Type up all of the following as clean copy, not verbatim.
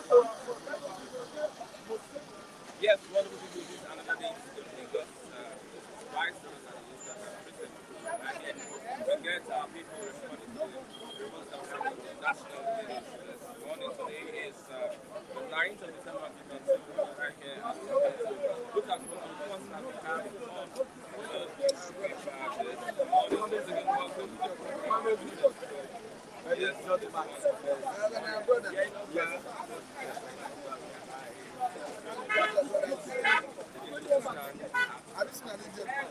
Yes, what we do is another day to Lagos. Vice President and we get our people responding to the reports that we have on the national news this morning. Today is the 9th of December 2022. Right here and we're going to look at what the reports that we have on the newspaper this morning. Once again, welcome to the program. Yes, good morning. Welcome to the program this morning. I stand and understand.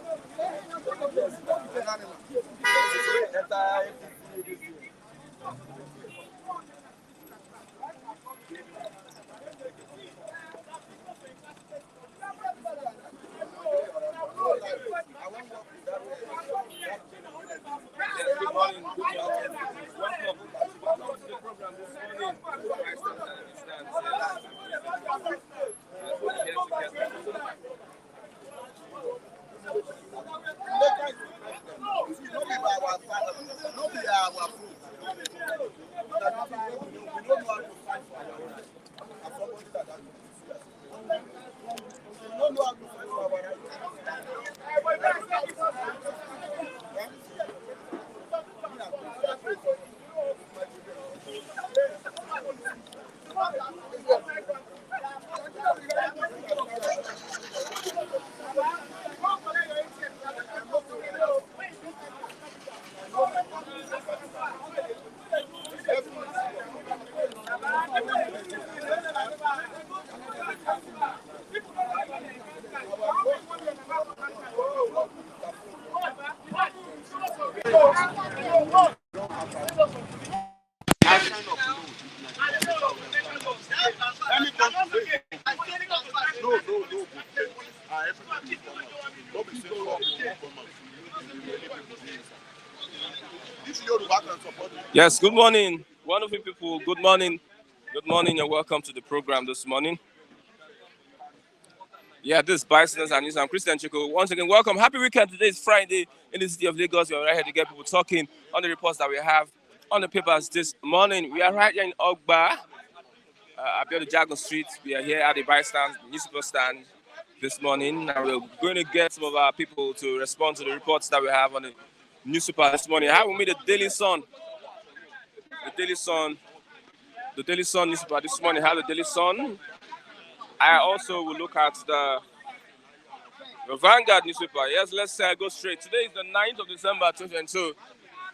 Yes, good morning, wonderful people. Good morning. Good morning and welcome to the program this morning. Yeah, this is Bicycles and News. I'm Christian Chico. Once again, welcome. Happy weekend. Today is Friday in the city of Lagos. We're right here to get people talking on the reports that we have on the papers this morning. We are right here in Ogba, Abiodun Jagun Street. We are here at the bystand, newspaper stand this morning. And we're going to get some of our people to respond to the reports that we have on the newspaper this morning. I have with me the Daily Sun. The Daily Sun newspaper this morning. I have the Daily Sun. I also will look at the Vanguard newspaper. Yes, let's go straight. Today is the 9th of December 2022,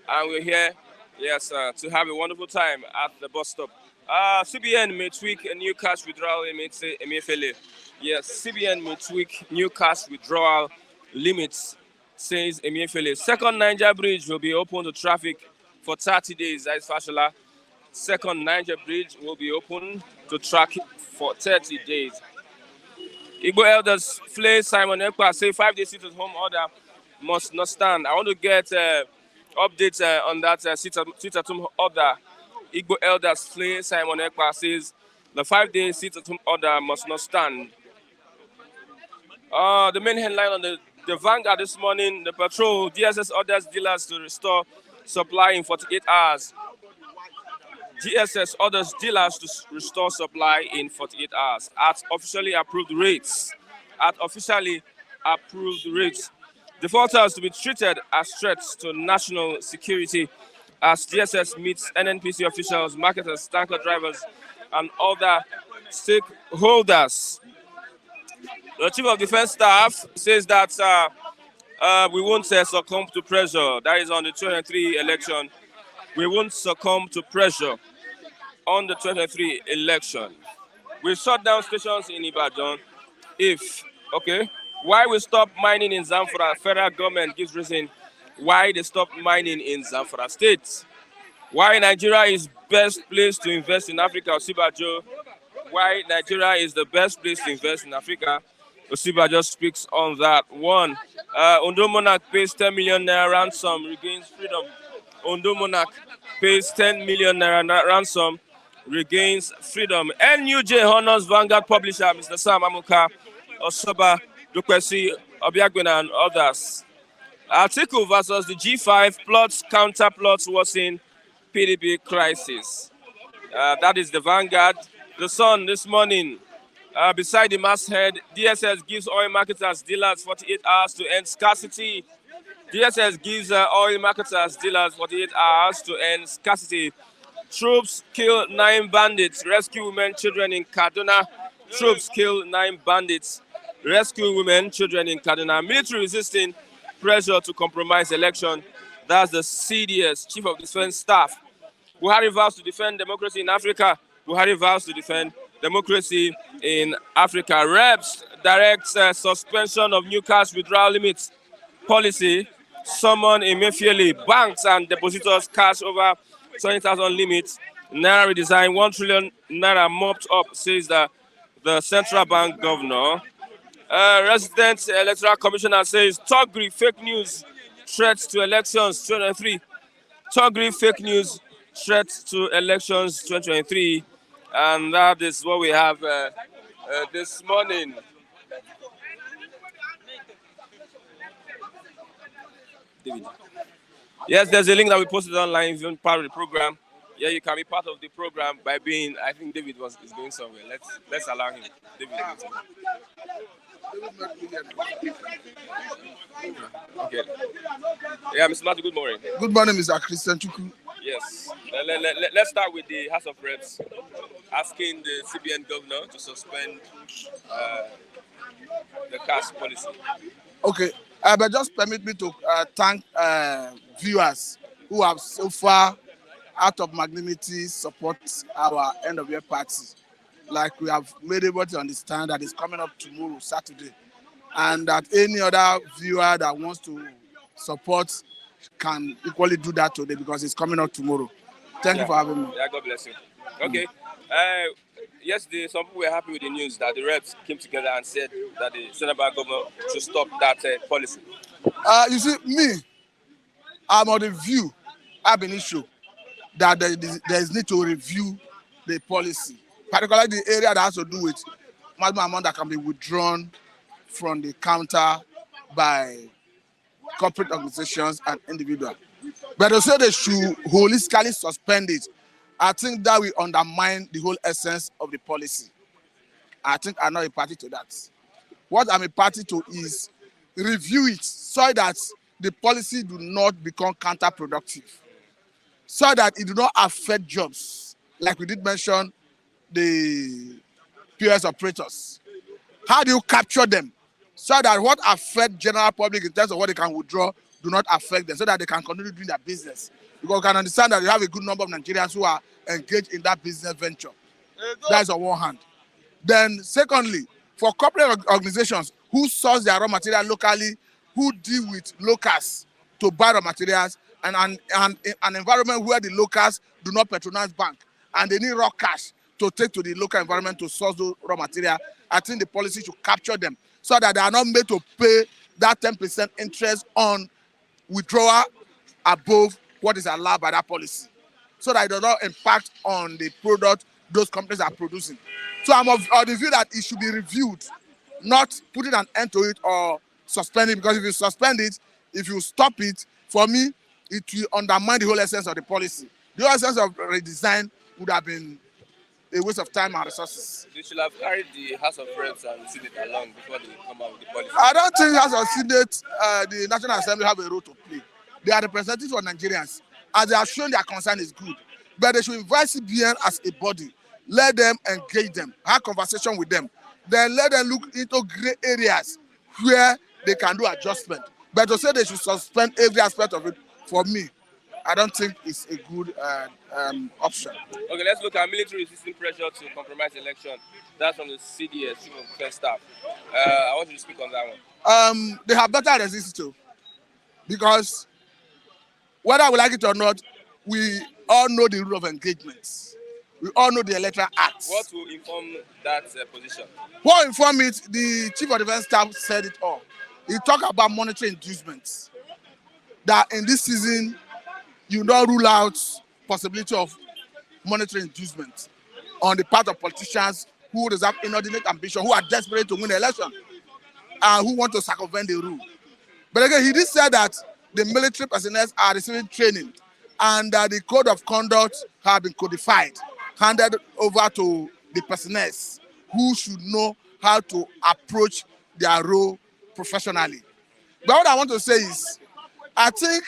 and we're here, yes, to have a wonderful time at the bus stop. CBN may tweak a new cash withdrawal limit, say Emefiele. Yes, CBN may tweak new cash withdrawal limits, says Emefiele. Second Niger Bridge will be open to traffic for 30 days, that is Fashola. Second Niger Bridge will be open to traffic for 30 days. Igbo elders flay Simon Ekpa, say 5-day sit-at-home order must not stand. I want to get updates on that sit-at-home order. Igbo elders flay Simon Ekpa, says the 5-day sit-at-home order must not stand. The main headline on the Vanguard this morning, the patrol, DSS orders dealers to restore supply in 48 hours. DSS orders dealers to restore supply in 48 hours at officially approved rates. Defaulters to be treated as threats to national security as DSS meets NNPC officials, marketers, tanker drivers, and other stakeholders. The Chief of Defense Staff says that we won't succumb to pressure. That is on the 2023 election. We won't succumb to pressure on the 2023 election. We shut down stations in Ibadan. Why we stop mining in Zamfara? Federal government gives reason why they stop mining in Zamfara State. Why Nigeria is best place to invest in Africa? Osibajo. Why Nigeria is the best place to invest in Africa? Osibajo speaks on that. One, Ondo Monarch pays 10 million naira ransom, regains freedom. Ondo Monarch pays 10 million naira ransom, regains freedom. NUJ honors Vanguard publisher Mr. Sam Amuka, Osoba, Dukwesi, Obiagwena, and others. Article versus the G5 plots, counter plots worsen PDP crisis. That is the Vanguard. The Sun this morning. Beside the masthead, DSS gives oil marketers dealers 48 hours to end scarcity. DSS gives oil marketers dealers 48 hours to end scarcity. Troops kill 9 bandits, rescue women, children in Kaduna. Troops kill 9 bandits, rescue women, children in Kaduna. Military resisting pressure to compromise election. That's the CDS, Chief of Defense Staff. Buhari vows to defend democracy in Africa. Buhari vows to defend democracy in Africa. Reps directs suspension of new cash withdrawal limits policy. Summon Emefiele. Banks and depositors cash over 20,000 limits. Naira redesign 1 trillion naira mopped up, says the central bank governor. Resident Electoral Commissioner says Togri fake news threats to elections 2023. Togri fake news threats to elections 2023. And that is what we have this morning. David. Yes, there's a link that we posted online if you're part of the program. Yeah, you can be part of the program by being. I think David is going somewhere. Let's allow him. David is going okay. Yeah, Mr. Matthew, good morning. Good morning, Mr. Christian Chukwu. Yes. Let's start with the House of Reps asking the CBN governor to suspend the cash policy. Okay, but just permit me to thank viewers who have so far, out of magnanimity, support our end of year party. Like we have made able to understand that it's coming up tomorrow, Saturday, and that any other viewer that wants to support can equally do that today because it's coming up tomorrow. Thank you for having me. Yeah, God bless you. Okay. Yesterday, some people were happy with the news that the reps came together and said that the central bank government should stop that policy. You see, me, I'm on the view, I've been issued that there is need to review the policy, particularly the area that has to do with maximum amount that can be withdrawn from the counter by corporate organizations and individuals. But to say they should holistically suspend it, I think that will undermine the whole essence of the policy. I think I'm not a party to that. What I'm a party to is review it so that the policy do not become counterproductive, so that it do not affect jobs. Like we did mention, the POS operators. How do you capture them so that what affect general public in terms of what they can withdraw do not affect them, so that they can continue doing their business? Because we can understand that you have a good number of Nigerians who are engaged in that business venture. That's on one hand. Then secondly, for corporate organizations who source their raw material locally, who deal with locals to buy raw materials, and an environment where the locals do not patronize bank and they need raw cash to take to the local environment to source those raw material, I think the policy should capture them so that they are not made to pay that 10% interest on withdrawal above what is allowed by that policy, so that it does not impact on the product those companies are producing. So I'm of the view that it should be reviewed, not putting an end to it or suspending, because if you suspend it, if you stop it, for me, it will undermine the whole essence of the policy. The whole essence of redesign would have been a waste of time and resources. They should have carried the House of Reps and Senate along before they come out with the policy. I don't think House of Senate, the National Assembly have a role to play. They are representatives of Nigerians. As they have shown their concern is good. But they should invite CBN as a body. Let them engage them, have conversation with them. Then let them look into gray areas where they can do adjustment. But to say they should suspend every aspect of it, for me, I don't think it's a good option. Okay, let's look at military resisting pressure to compromise election. That's from the CDS, Chief of Defense Staff. I want you to speak on that one. They have better resistance too. Because whether we like it or not, we all know the rule of engagement. We all know the Electoral Act. What will inform that position? What will inform it? The Chief of Defense Staff said it all. He talked about monetary inducements. That in this season, you don't rule out possibility of monetary inducement on the part of politicians who have inordinate ambition, who are desperate to win the election, and who want to circumvent the rule. But again, he did say that the military personnel are receiving training and that the code of conduct have been codified, handed over to the personnel who should know how to approach their role professionally. But what I want to say is, I think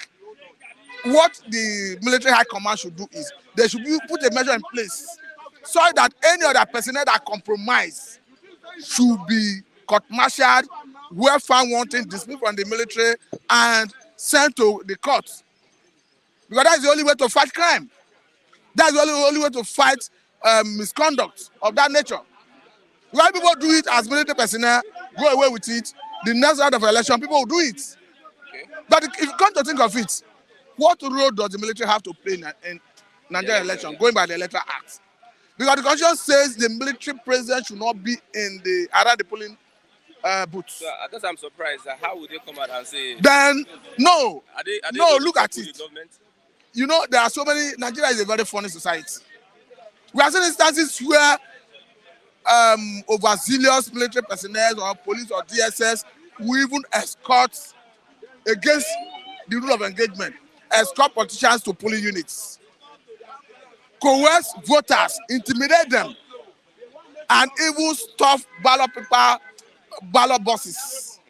what the military high command should do is they should put a measure in place so that any other personnel that compromise should be court-martialed, were found wanting, dismissed from the military, and sent to the court. Because that's the only way to fight crime. That's the only way to fight misconduct of that nature. When people do it as military personnel, go away with it, the next round of election, people will do it. Okay. But if you come to think of it, what role does the military have to play in Nigerian election, going by the Electoral Act? Because the Constitution says the military president should not be around the polling booths. So I guess I'm surprised. How would they come out and say? Then, no. Are they Look at it. You know, there are so many. Nigeria is a very funny society. We have seen instances where overzealous military personnel or police or DSS will even escort, against the rule of engagement, escort politicians to polling units, coerce voters, intimidate them, and even stuff ballot boxes.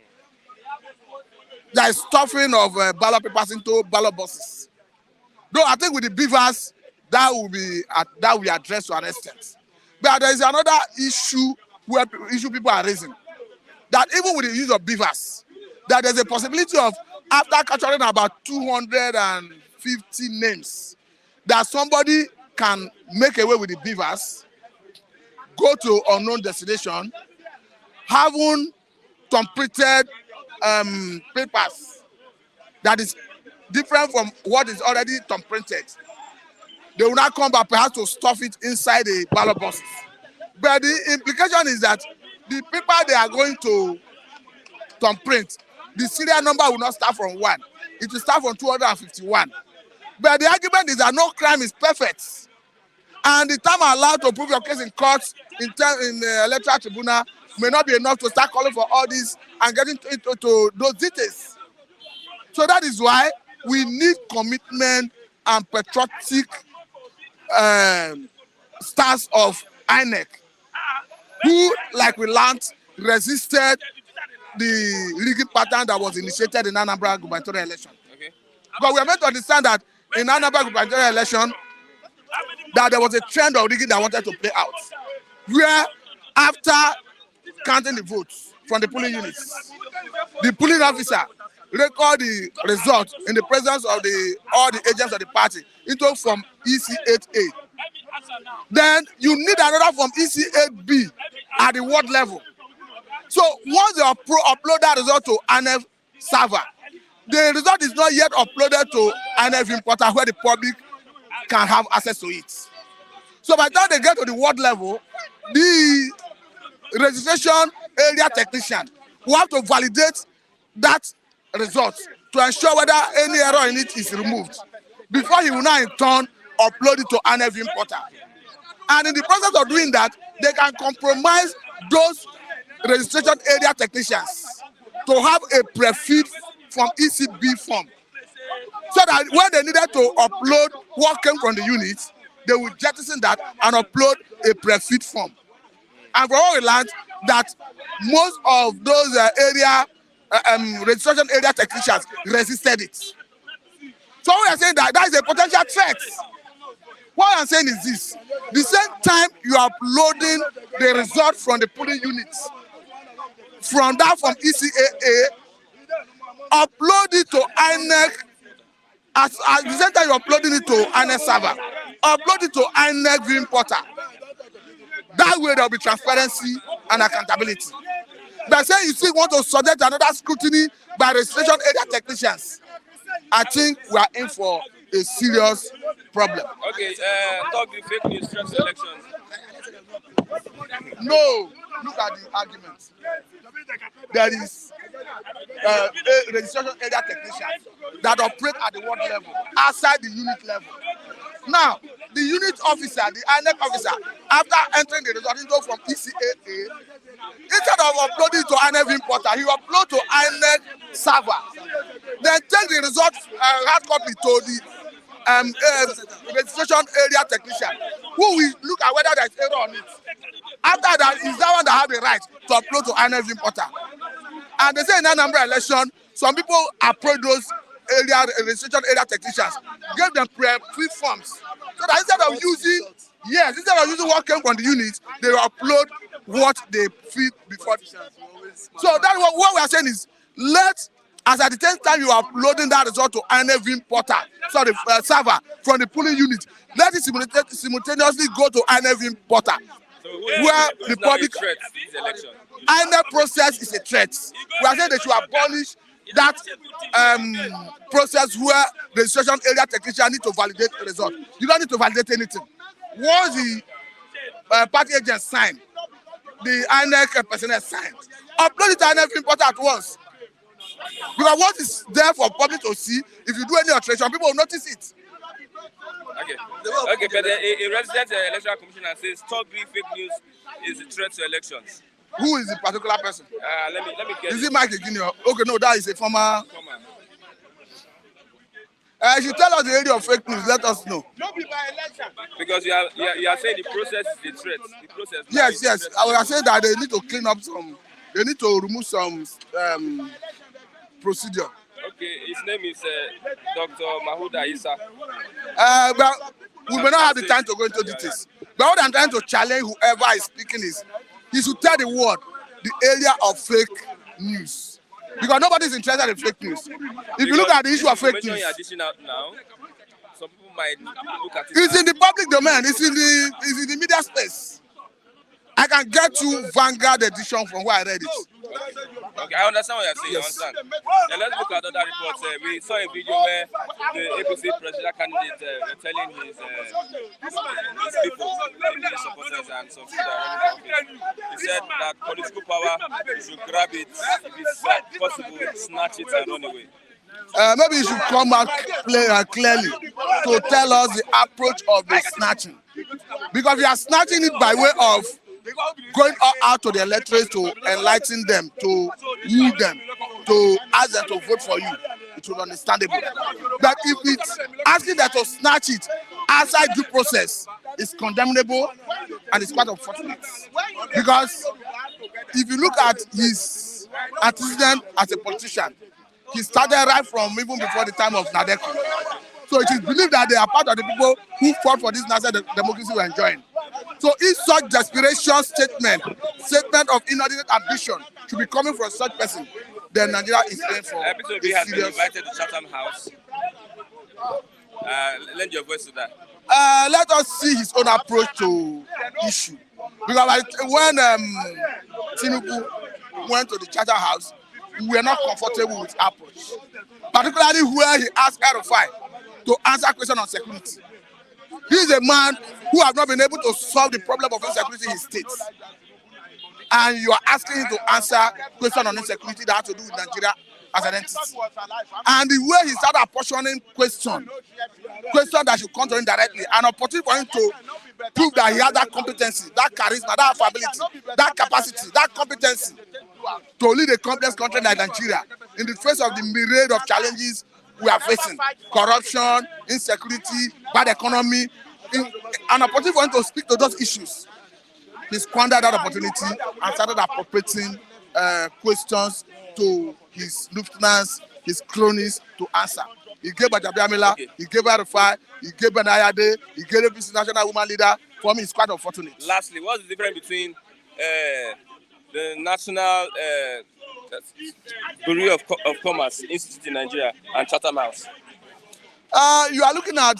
There is stuffing of ballot papers into ballot boxes. Though I think with the beavers, that will be addressed to an extent. But there is another issue where people are raising, that even with the use of beavers, that there's a possibility of, after capturing about 250 names, that somebody can make away with the beavers, go to unknown destination, having completed papers that is different from what is already printed. They will not come back perhaps to stuff it inside the ballot boxes. But the implication is that the paper they are going to print, the serial number will not start from 1. It will start from 251. But the argument is that no crime is perfect. And the time allowed to prove your case in court, in the electoral tribunal, may not be enough to start calling for all this and getting into those details. So that is why we need commitment and patriotic stance of INEC, who, like we learned, resisted the rigging pattern that was initiated in Anambra gubernatorial election. Okay. But we are meant to understand that in Anambra gubernatorial election, that there was a trend of rigging that wanted to play out, where after counting the votes from the polling units, the polling officer record the result in the presence of all the agents of the party into from EC8A. Then you need another from EC8B at the ward level. So once they upload that result to INEC server, the result is not yet uploaded to INEC importer where the public can have access to it. So by the time they get to the ward level, the registration area technician will have to validate that result to ensure whether any error in it is removed before he will now in turn upload it to INEC importer. And in the process of doing that, they can compromise those registration area technicians to have a pre-filled from ECB form, so that when they needed to upload what came from the unit, they would jettison that and upload a pre-filled form. And for all we learned, that most of those registration area technicians resisted it. So we are saying that is a potential threat. What I'm saying is this: the same time you are uploading the result from the polling units, from ECAA, upload it to INEC. At the same time you're uploading it to INEC server, upload it to INEC viewing portal. That way there will be transparency and accountability. But say you still want to subject another scrutiny by registration area technicians, I think we are in for a serious problem. Okay, talk the fake news stress elections. No, look at the argument. There is a registration area technician that operate at the ward level, outside the unit level. Now, the unit officer, the INEC officer, after entering the result into from ECAA, instead of uploading to INEC importer, he upload to INEC server. Then take the result hard copy to the registration area technician who will look at whether there is error on it. After that, is that one that have the right to upload to INEC portal. And they say in Anambra election, some people approach those registration area technicians, gave them free forms. So that instead of using what came from the unit, they will upload what they feed before. So that's what we are saying is, as at the same time you are uploading that result to INEC portal, sorry, server from the polling unit, let it simultaneously go to INEC portal. So where the public INEC process is a threat. We are saying they should abolish that process where the registration area technician need to validate the result. You don't need to validate anything. Once the party agent sign, the INEC personnel sign, upload it to INEC portal at once. Because what is there for public to see, if you do any alteration, people will notice it. Okay, but a resident electoral commissioner says totally fake news is a threat to elections. Who is the particular person? Let me get. Is it Mike Junior? Okay, no, that is a former. If you tell us the area of fake news, let us know. Because you are saying the process is a threat. The process. Yes. I was saying that they need to clean up some. They need to remove some procedure. Okay, his name is Dr. Mahuda Isa. But we may not have the time to go into details. But what I'm trying to challenge whoever is speaking is, he should tell the world the area of fake news. Because nobody is interested in fake news. If you look at the issue of fake news, now, some people might look at it. It's in the public domain. It's in the media space. I can get you Vanguard edition from where I read it. Okay, I understand what you're saying. Yes. I understand. Now let's look at other reports. We saw a video where the APC presidential candidate were telling his people, his supporters and some people that are running for office. He said that political power should grab it, if it's possible, snatch it and run away. Maybe you should come out clearly to tell us the approach of the snatching. Because we are snatching it by way of going out to the electorate to enlighten them, to woo them, to ask them to vote for you. It will be understandable. But if it's asking them to snatch it outside due process, it's condemnable and it's quite unfortunate. Because if you look at his antecedent as a politician, he started right from even before the time of Nadeko. So it is believed that they are part of the people who fought for this national democracy we're enjoying. So if such desperation statement of inordinate ambition should be coming from such person, then Nigeria is in for a serious... has been invited to Chatham House. Lend your voice to that. Let us see his own approach to issue. Because when Tinubu went to the Chatham House, we were not comfortable with approach. Particularly where he asked Erufai to answer questions on security. He is a man who has not been able to solve the problem of insecurity in his states. And you are asking him to answer questions on insecurity that have to do with Nigeria as an entity. And the way he started apportioning questions that should come to him directly, an opportunity for him to prove that he has that competency, that charisma, that affability, that capacity, that competency to lead a complex country like Nigeria in the face of the myriad of challenges we are facing: corruption, insecurity, bad economy. An opportunity for him to speak to those issues. He squandered that opportunity and started appropriating questions to his lieutenants, his cronies to answer. He gave Ajabiamila, he gave Erufai, he gave Benayade, he gave the national woman leader. For me, it's quite unfortunate. Lastly, what's the difference between the National Bureau of Commerce Institute in Nigeria and Chatham House? You are looking at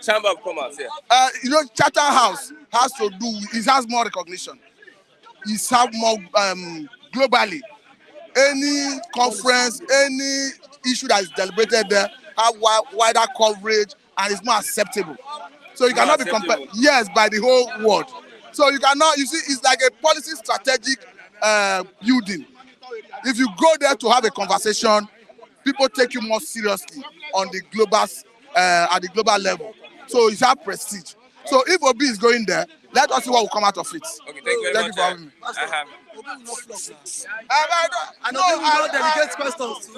Chamber of Commerce, yeah. Chatham House has to do, it has more recognition. It has more globally. Any conference, any issue that is deliberated there have wider coverage and is more acceptable. So you cannot be compared, yes, by the whole world. So you cannot, you see, it's like a policy strategic building. If you go there to have a conversation, people take you more seriously on the global, at the global level. So it's have prestige. So if Obi is going there, Let us see what will come out of it. Okay, thank you very Thank much. you for having me. And no, we don't delegate questions to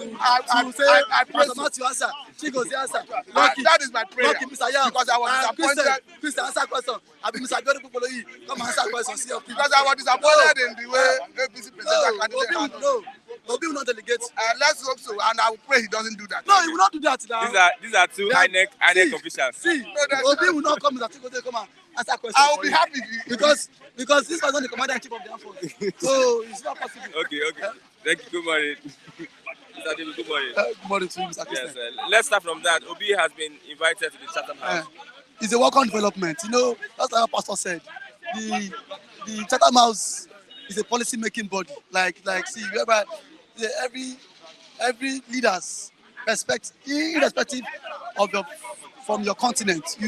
Pastor Matthew answer. She goes the answer. Lucky, that is my prayer. Lucky, Mr. Yam. Because I was disappointed. Christian, answer question. I be Mr. Abiodun Popoloyi. Come answer question. See your people. Because I was disappointed in the way APC presidential candidate handled. Obi will not delegate. Let's hope so, and I will pray he doesn't do that. No, he will not do that now. These are two INEC officials. See, Obi will not come. Mr. Chigote come and answer questions. I will be happy because this was not the commander-in-chief of the armed forces. So it's not possible. Okay. Thank you. Good morning. Mr. David, good morning. Good morning to you, Mr. Christian. Yes, let's start from that. Obi has been invited to the Chatham House. It's a welcome development. You know, that's what our pastor said. The Chatham House is a policy-making body. Like see, whereby every leaders irrespective of from your continent,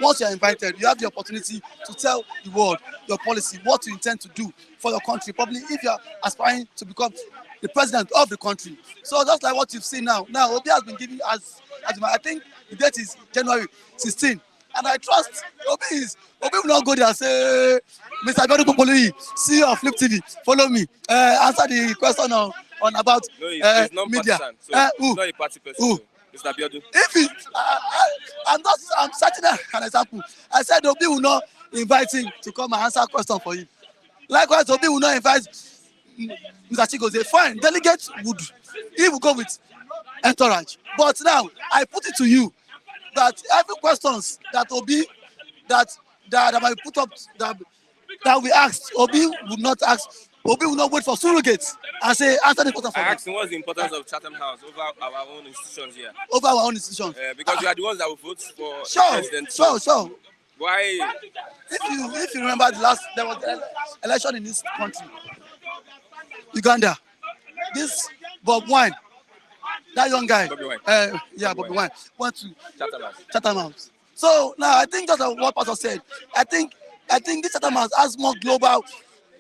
once you're invited, you have the opportunity to tell the world your policy, what you intend to do for your country, probably if you're aspiring to become the president of the country. So just like what you've seen now Obi has been given as I think the date is January 16, and I trust Obi will not go there and say, Mr. Abiodun Popoloyi, CEO of Flip TV, follow me, answer the question on about media. So he's not a party person. Mr. Abiodun. If I'm citing an example. I said Obi will not invite him to come and answer a question for him. Likewise, Obi will not invite Mr. Chigoze. Fine, delegate he will go with entourage. But now I put it to you that every questions that Obi that might put up that we asked, Obi will not ask. Obi will not wait for surrogates and say, answer the question for me. I asked him what's the importance of Chatham House over our own institutions here. Over our own institutions. Because we are the ones that will vote for president. Sure. Why? If you remember there was an election in this country, Uganda. This Bob Wine, that young guy. Bobby Wine. Bobby Wine went to Chatham House. So now I think just like what Pastor said, I think this Chatham House has more global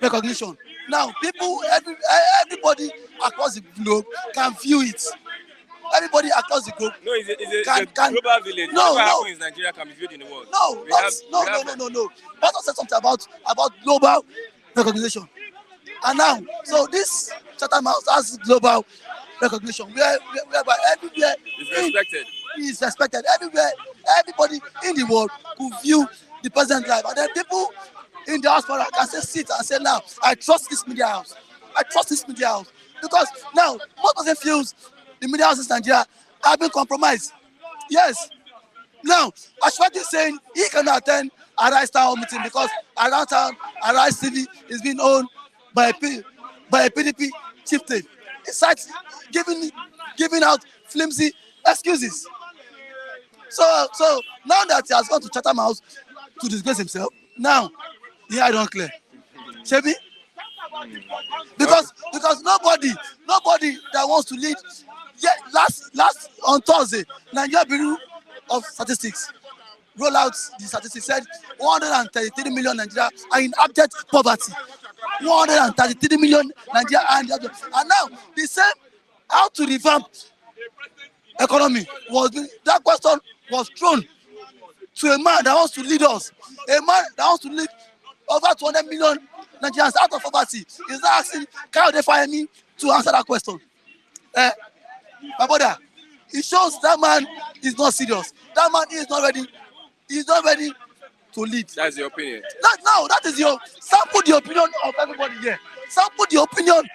recognition. Now, everybody across the globe can view it. Everybody across the globe. No, it's a global village. No. What happens in Nigeria can be viewed in the world. No. Pastor said something about global recognition. And now, so this Chatham House has global recognition, whereby everywhere is respected. Everywhere, everybody in the world could view the president's life, and then people in the diaspora can sit and say, now, I trust this media house. Because now, most person feels the media houses in Nigeria have been compromised. Yes. Now, Ashwati is saying he cannot attend Arise Town meeting because around town, Arise TV is being owned by a PDP chieftain. It's like giving out flimsy excuses. So now that he has gone to Chatham House to disgrace himself, now I don't clear. Shebi? Because nobody that wants to lead. Yeah, last on Thursday, Nigeria Bureau of Statistics rolled out the statistics, said 133 million Nigeria are in abject poverty. 133 million Nigeria are in abject. And now the same how to revamp economy that question was thrown to a man that wants to lead us. A man that wants to lead over 200 million Nigerians out of poverty is not asking, can they fire me to answer that question? My brother, it shows that man is not serious. That man is not ready. He's not ready to lead. That's your opinion. That is your sample the opinion of everybody here. Sample the opinion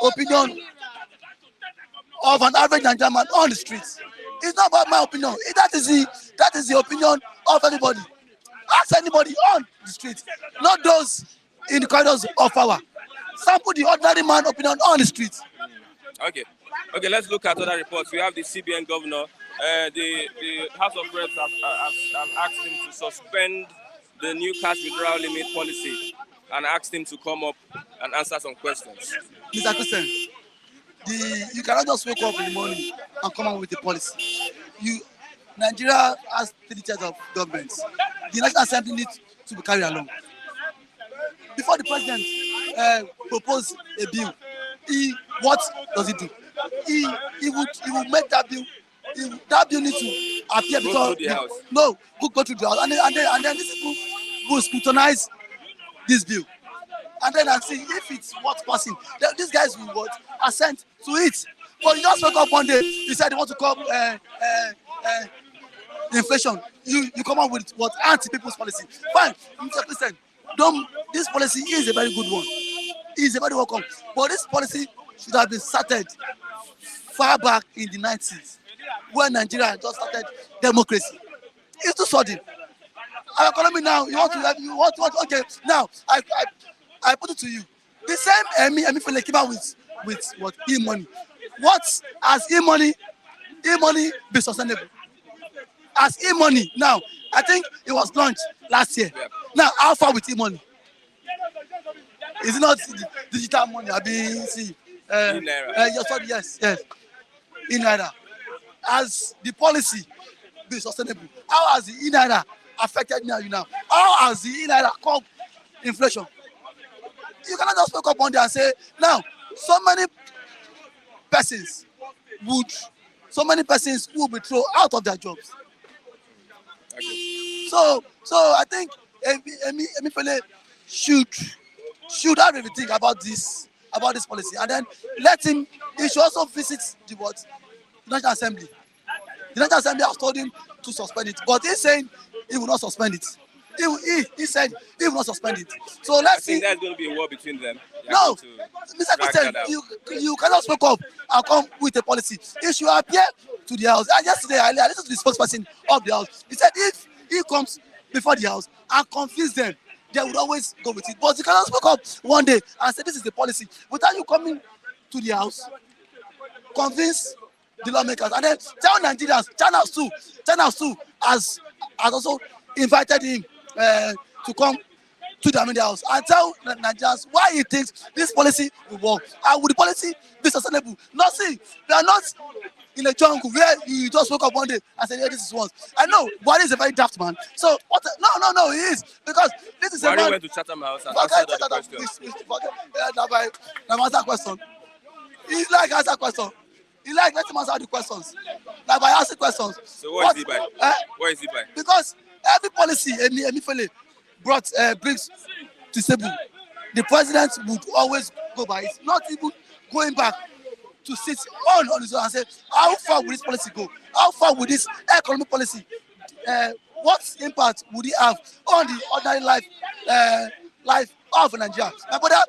opinion of an average Nigerian man on the streets. It's not about my opinion. That is the opinion of everybody. Ask anybody on the street, not those in the corridors of power. Sample the ordinary man opinion on the street. Okay, let's look at other reports. We have the CBN governor. The House of Reps have asked him to suspend the new cash withdrawal limit policy and asked him to come up and answer some questions. Mr. Christian, you cannot just wake up in the morning and come up with a policy. Nigeria has 3 tiers of government. The National Assembly needs to be carried along. Before the president propose a bill, what does he do? He would make that bill that bill need to appear Go because through the house. no, go through the house, and then these people will scrutinize this bill, and then I see if it's worth passing. Then these guys will what assent to it. But you just wake up one day, you said you want to call inflation. You come up with what anti-people's policy. Fine, Mr. President, don't. This policy is a very good one. It's a very welcome. But this policy should have been started far back in the 90s when Nigeria just started democracy. It's too sudden. Our economy now, you want okay. Now I put it to you. The same Emefiele came out with what e-money. What has e-money be sustainable? As e-money now, I think it was launched last year. Yeah. Now, how far with e-money? Is it not digital money? I mean, see, yes. E-naira. Has the policy been sustainable? How has the e-naira affected you now? How has the e-naira caused inflation? You cannot just wake up one day and say, now, so many persons will be thrown out of their jobs. Okay. So I think Emefiele should have everything about this policy, and then he should also visit the National Assembly. The National Assembly has told him to suspend it, but he's saying he will not suspend it. He said he will not suspend it. So let's see. There's going to be a war between them. No, Mr. President, you cannot speak up and come with a policy. It should appear to the House. And yesterday, I listened to the spokesperson of the House. He said if he comes before the House and confuse them, they would always go with it. But you cannot speak up one day and say this is the policy without you coming to the House, convince the lawmakers, and then tell Nigerians, channels too has also invited him to come to the Media House and tell Nigerians why he thinks this policy will work and will the policy be sustainable. Nothing. We are not in a jungle where you just woke up one day and say, yeah, this is once. I know Buhari is a very daft man. So what? No, he is, because this is Buhari a man. went to Chatham House and answered the question. Answer question. He like answer question. He like let him answer the questions. Like by asking questions. So what is he by? What is he by? Because every policy Emefiele brings to table, the president would always go by it, not even going back to sit on his own and say, how far will this policy go? How far will this economic policy, what impact would it have on the ordinary life of Nigeria? My brother,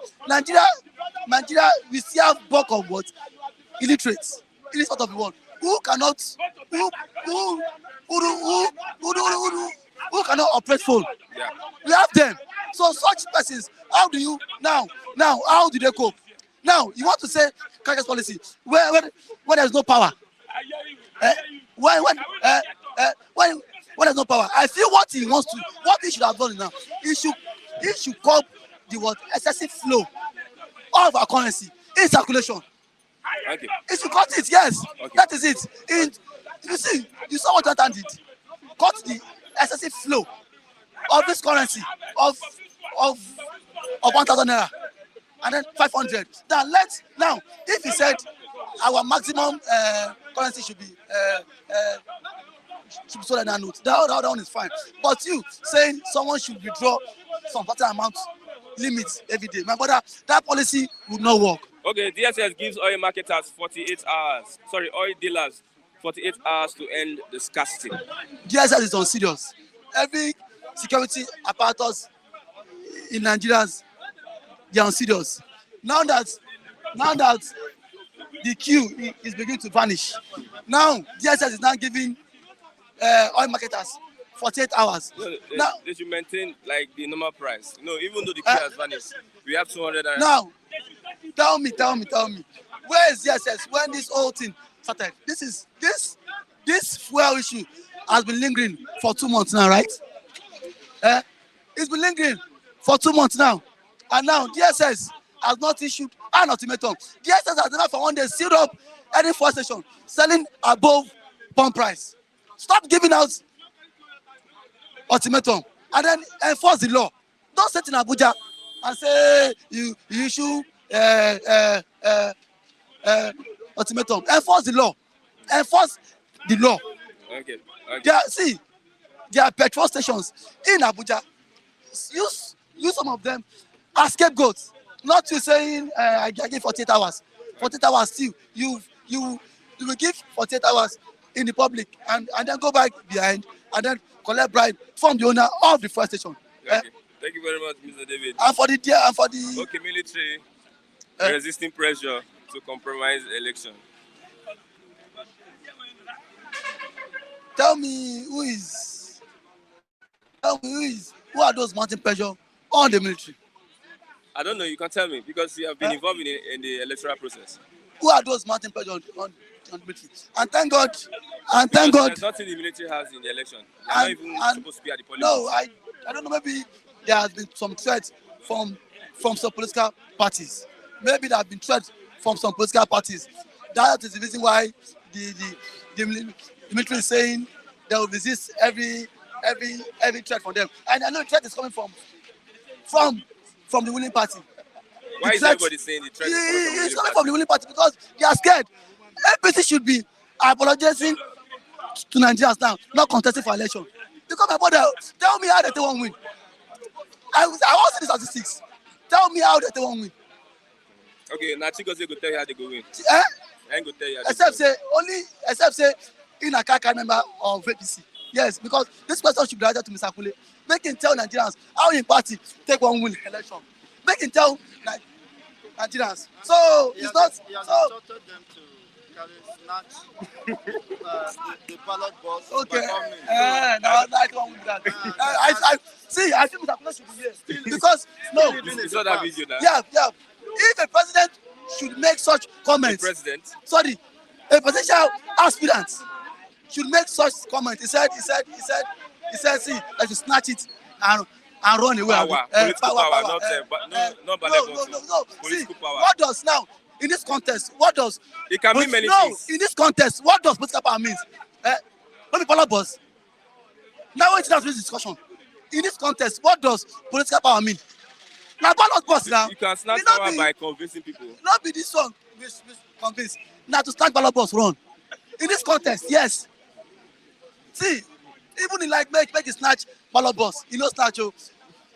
Nigeria, we still have bulk of what? Illiterates in this part of the world who cannot operate phone. Yeah. We have them. So such persons, how do you now how do they cope? Now you want to say cashless policy where there's no power. When there's no power, I feel what he should have done now. He should curb the excessive flow of our currency in circulation. Okay. It should cut it, yes. Okay. That is it. You saw what Jonathan did. Cut the excessive flow of this currency of 1,000 naira and then 500. Now if he said our maximum currency should be sold in a note, that one is fine. But you saying someone should withdraw some certain amount limits every day, my brother, that policy would not work. Okay, DSS gives oil marketers 48 hours. Sorry, oil dealers 48 hours to end the scarcity. DSS is on serious. Every security apparatus in Nigeria, they are on serious. Now that the queue is beginning to vanish, now DSS is now giving oil marketers 48 hours. No, they should maintain like the normal price. Even though the queue has vanished, we have 200. Now, tell me, where is DSS when this whole thing started? This fuel issue has been lingering for 2 months now, right? It's been lingering for 2 months now, and now DSS has not issued an ultimatum. DSS has never for one day sealed up any fuel station selling above pump price. Stop giving out ultimatum and then enforce the law. Don't sit in Abuja and say you issue ultimatum. Enforce the law. the law. Okay. There are petrol stations in Abuja. Use some of them as scapegoats. Not you saying I give 48 hours. 48 hours still you will give 48 hours in the public and then go back behind and then collect bribe from the owner of the fuel station. Okay. Thank you very much, Mr. David. And for the Okay, military resisting pressure to compromise election. Tell me who are those mounting pressure on the military? I don't know. You can tell me because you have been involved in the electoral process. Who are those mounting pressure on the military? And thank God. There's nothing the military has in the election. They're not even supposed to be at the politics. No, I don't know. Maybe there has been some threats from some political parties. Maybe there have been threats from some political parties. That is the reason why the military is saying they will resist every threat from them. And I know the threat is coming from the winning party. Why is everybody saying the threat is coming from the winning party? Because they are scared. APC should be apologizing to Nigerians now, not contesting for election. Because my brother, tell me how they won't win. I want to see the statistics. Tell me how they won't win. Okay, now Chico say go tell you how they go win. I ain't go tell you how except say in a car member of APC. Yes, because this question should be directed to Mr. Kule. Make him tell Nigerians how in party take one win election. Make him tell Nigerians. So it's not. He has So instructed them to carry snatch the ballot box. okay. By No, I don't want that. I think Mr. Kule should be here because no. You saw that video now? Yeah. If a president should make such comments, a presidential aspirant should make such comments. He said, see, that you snatch it and run away. Political power, not No. See, power. what does now in this contest? What does it can mean many things? In this contest, what does political power mean? Let me follow boss. Now it's not this discussion. In this contest, what does political power mean? Now ballot boss now. You can snatch power by convincing people. Not be this one convinced. Now to snatch ballot boss run. In this contest, yes. See, even in like make it snatch ballot boss, you know snatch you.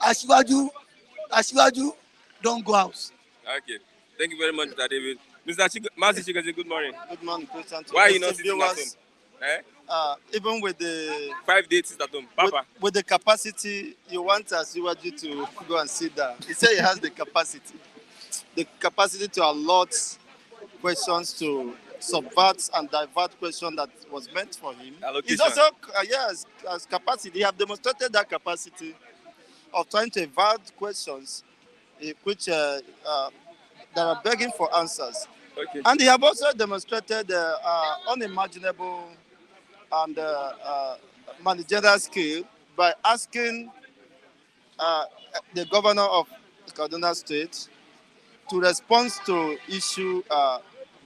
Asiwaju don't go out. Okay. Thank you very much, Mr. David. Mr. Mazi Chikazi, good morning. Good morning, President. Why are you not sitting at home? Even with the 5 days at home, Papa. With the capacity, you want Asiwaju to go and sit down. He said he has the capacity to allot questions, to subvert and divert question that was meant for him. Allocation. He's also as capacity. He have demonstrated that capacity of trying to evade questions, which that are begging for answers. Okay. And they have also demonstrated unimaginable and managerial skill by asking the governor of Kaduna State to respond to issue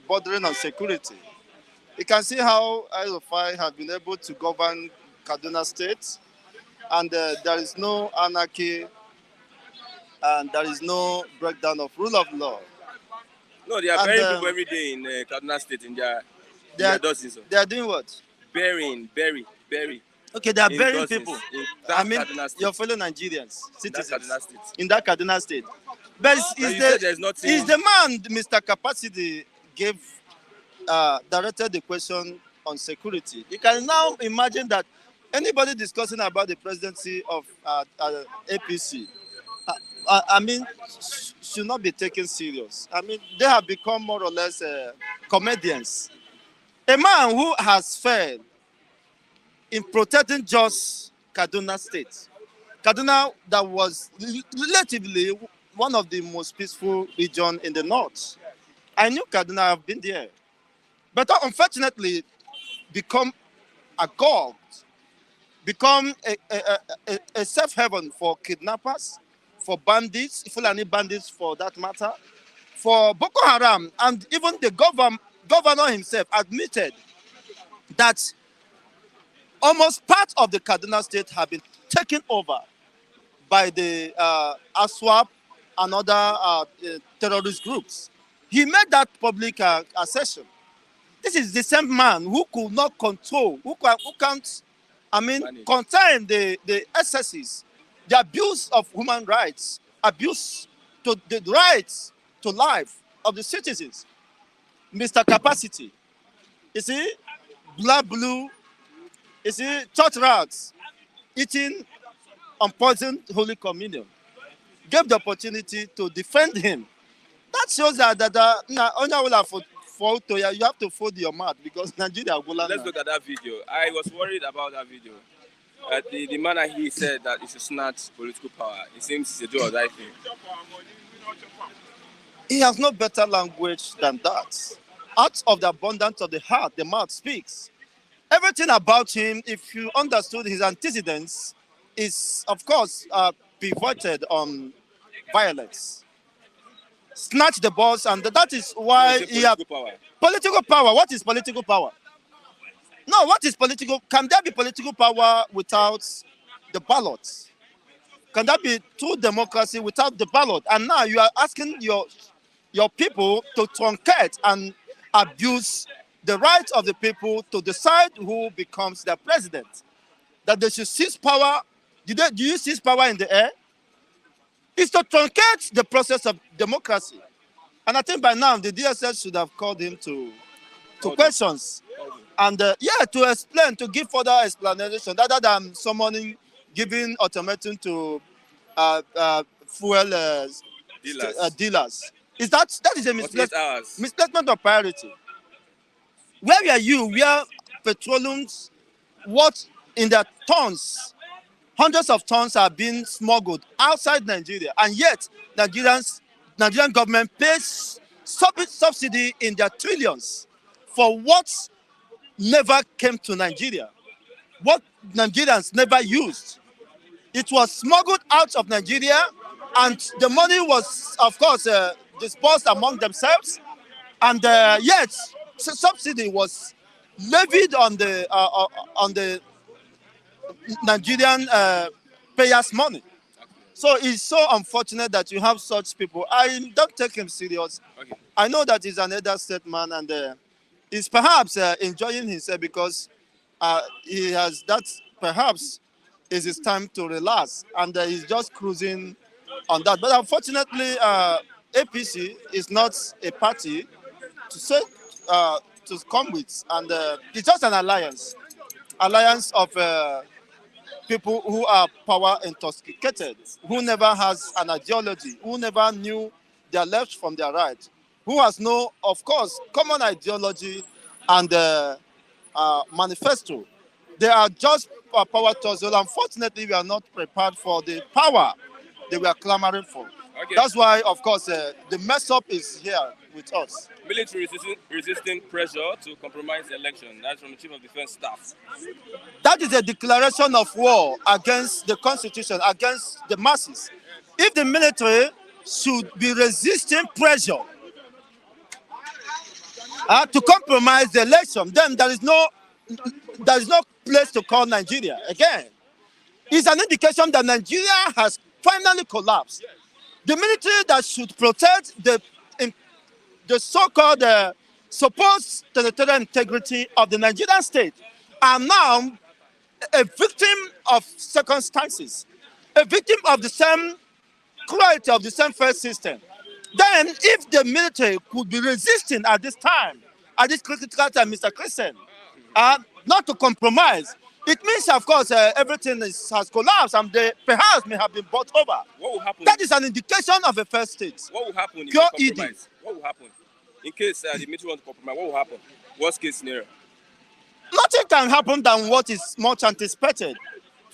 bordering on security. You can see how ILFI have been able to govern Kaduna State, and there is no anarchy and there is no breakdown of rule of law. No, they are burying people every day in Kaduna State in their dozens. They are doing what? Bury. Okay, they are burying dozens, people. I mean, your fellow Nigerians, citizens, in that Kaduna State. But is the man, Mr. Capacity, gave directed the question on security. You can now imagine that anybody discussing about the presidency of APC, should not be taken serious. I mean, they have become more or less comedians. A man who has failed in protecting just Kaduna State. Kaduna, that was relatively one of the most peaceful regions in the north. I knew Kaduna, I've been there. But unfortunately, become a god, become a safe haven for kidnappers, for bandits, Fulani bandits for that matter, for Boko Haram, and even the governor himself admitted that almost part of the Kaduna State have been taken over by the ASWAP and other terrorist groups. He made that public assertion. This is the same man who could not control, who can't, Manage. contain the excesses, the abuse of human rights, abuse to the rights to life of the citizens. Mr. Capacity, you see, blood blue, you see, church rats eating unpoisoned Holy Communion, gave the opportunity to defend him. That shows that you have to fold your mouth because Nigeria will Let's look at that video. I was worried about that video. The manner he said that it should snatch political power. It seems it's a do or die thing. He has no better language than that. Out of the abundance of the heart, the mouth speaks. Everything about him, if you understood his antecedents, is of course pivoted on violence. Snatch the boss, and that is why he has Political power. political power. What is political power? No, what is political? Can there be political power without the ballot? Can there be true democracy without the ballot? And now you are asking your people to truncate and abuse the right of the people to decide who becomes their president. That they should seize power. Do you seize power in the air? It's to truncate the process of democracy. And I think by now the DSS should have called him to questions. And to explain, to give further explanation, rather than summoning, giving ultimatum to fuel dealers. That is a misplacement of priority. Where were you? Where petroleums, what in their tons, hundreds of tons are being smuggled outside Nigeria, and yet Nigerian government pays subsidy in their trillions for what never came to Nigeria, what Nigerians never used. It was smuggled out of Nigeria, and the money was, of course, dispersed among themselves, and yet subsidy was levied on the Nigerian payers' money. So it's so unfortunate that you have such people. I don't take him serious. Okay. I know that he's an elder statesman, and he's perhaps enjoying himself because he has that perhaps is his time to relax, and he's just cruising on that. But unfortunately, APC is not a party to come with, and it's just an alliance of people who are power intoxicated, who never has an ideology, who never knew their left from their right, who has no, of course, common ideology and manifesto. They are just power tussle. Unfortunately, we are not prepared for the power they were clamoring for. Okay. That's why, of course, the mess up is here with us. Military resisting pressure to compromise the election. That's from the Chief of Defense Staff. That is a declaration of war against the Constitution, against the masses. If the military should be resisting pressure to compromise the election, then there is no place to call Nigeria again. It's an indication that Nigeria has finally collapsed. The military that should protect the so-called supposed territorial integrity of the Nigerian state are now a victim of circumstances, a victim of the same cruelty of the same first system. Then, if the military could be resisting at this time, at this critical time, Mr. Christian, not to compromise, it means, of course, everything has collapsed and they perhaps may have been bought over. What will happen? That is an indication of a first state. What will happen if Pure they compromise? What will happen? In case the military wants to compromise, what will happen? Worst case scenario. Nothing can happen than what is much anticipated.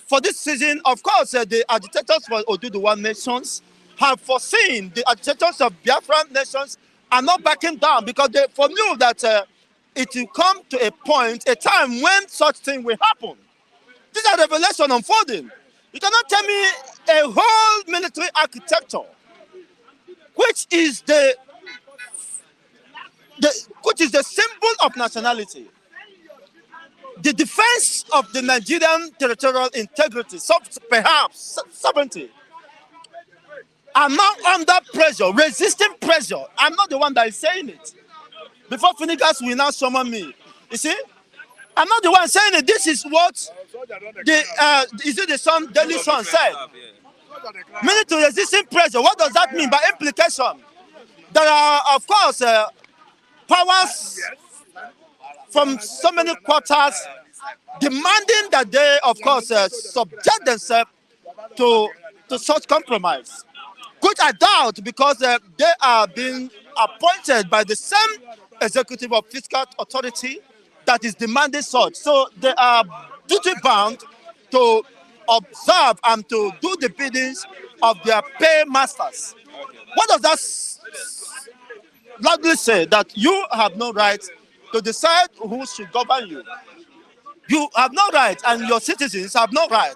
For this season, of course, the agitators for Oduduwa nations have foreseen the agitators of Biafran nations are not backing down because they foreknew that it will come to a point, a time when such thing will happen. These are revelations unfolding. You cannot tell me a whole military architecture, which is the symbol of nationality, the defense of the Nigerian territorial integrity, perhaps sovereignty, are now under pressure, resisting pressure. I'm not the one that is saying it. before Finnegas will now summon me. You see, I'm not the one saying it. This is what the Daily Sun said. Meaning to resisting pressure. What does that mean by implication? There are, of course, powers from so many quarters demanding that they, of course, subject themselves to such compromise, which I doubt, because they are being appointed by the same executive of fiscal authority that is demanding such. So they are duty bound to observe and to do the biddings of their paymasters. What does that loudly say? That you have no right to decide who should govern you. You have no right, and your citizens have no right.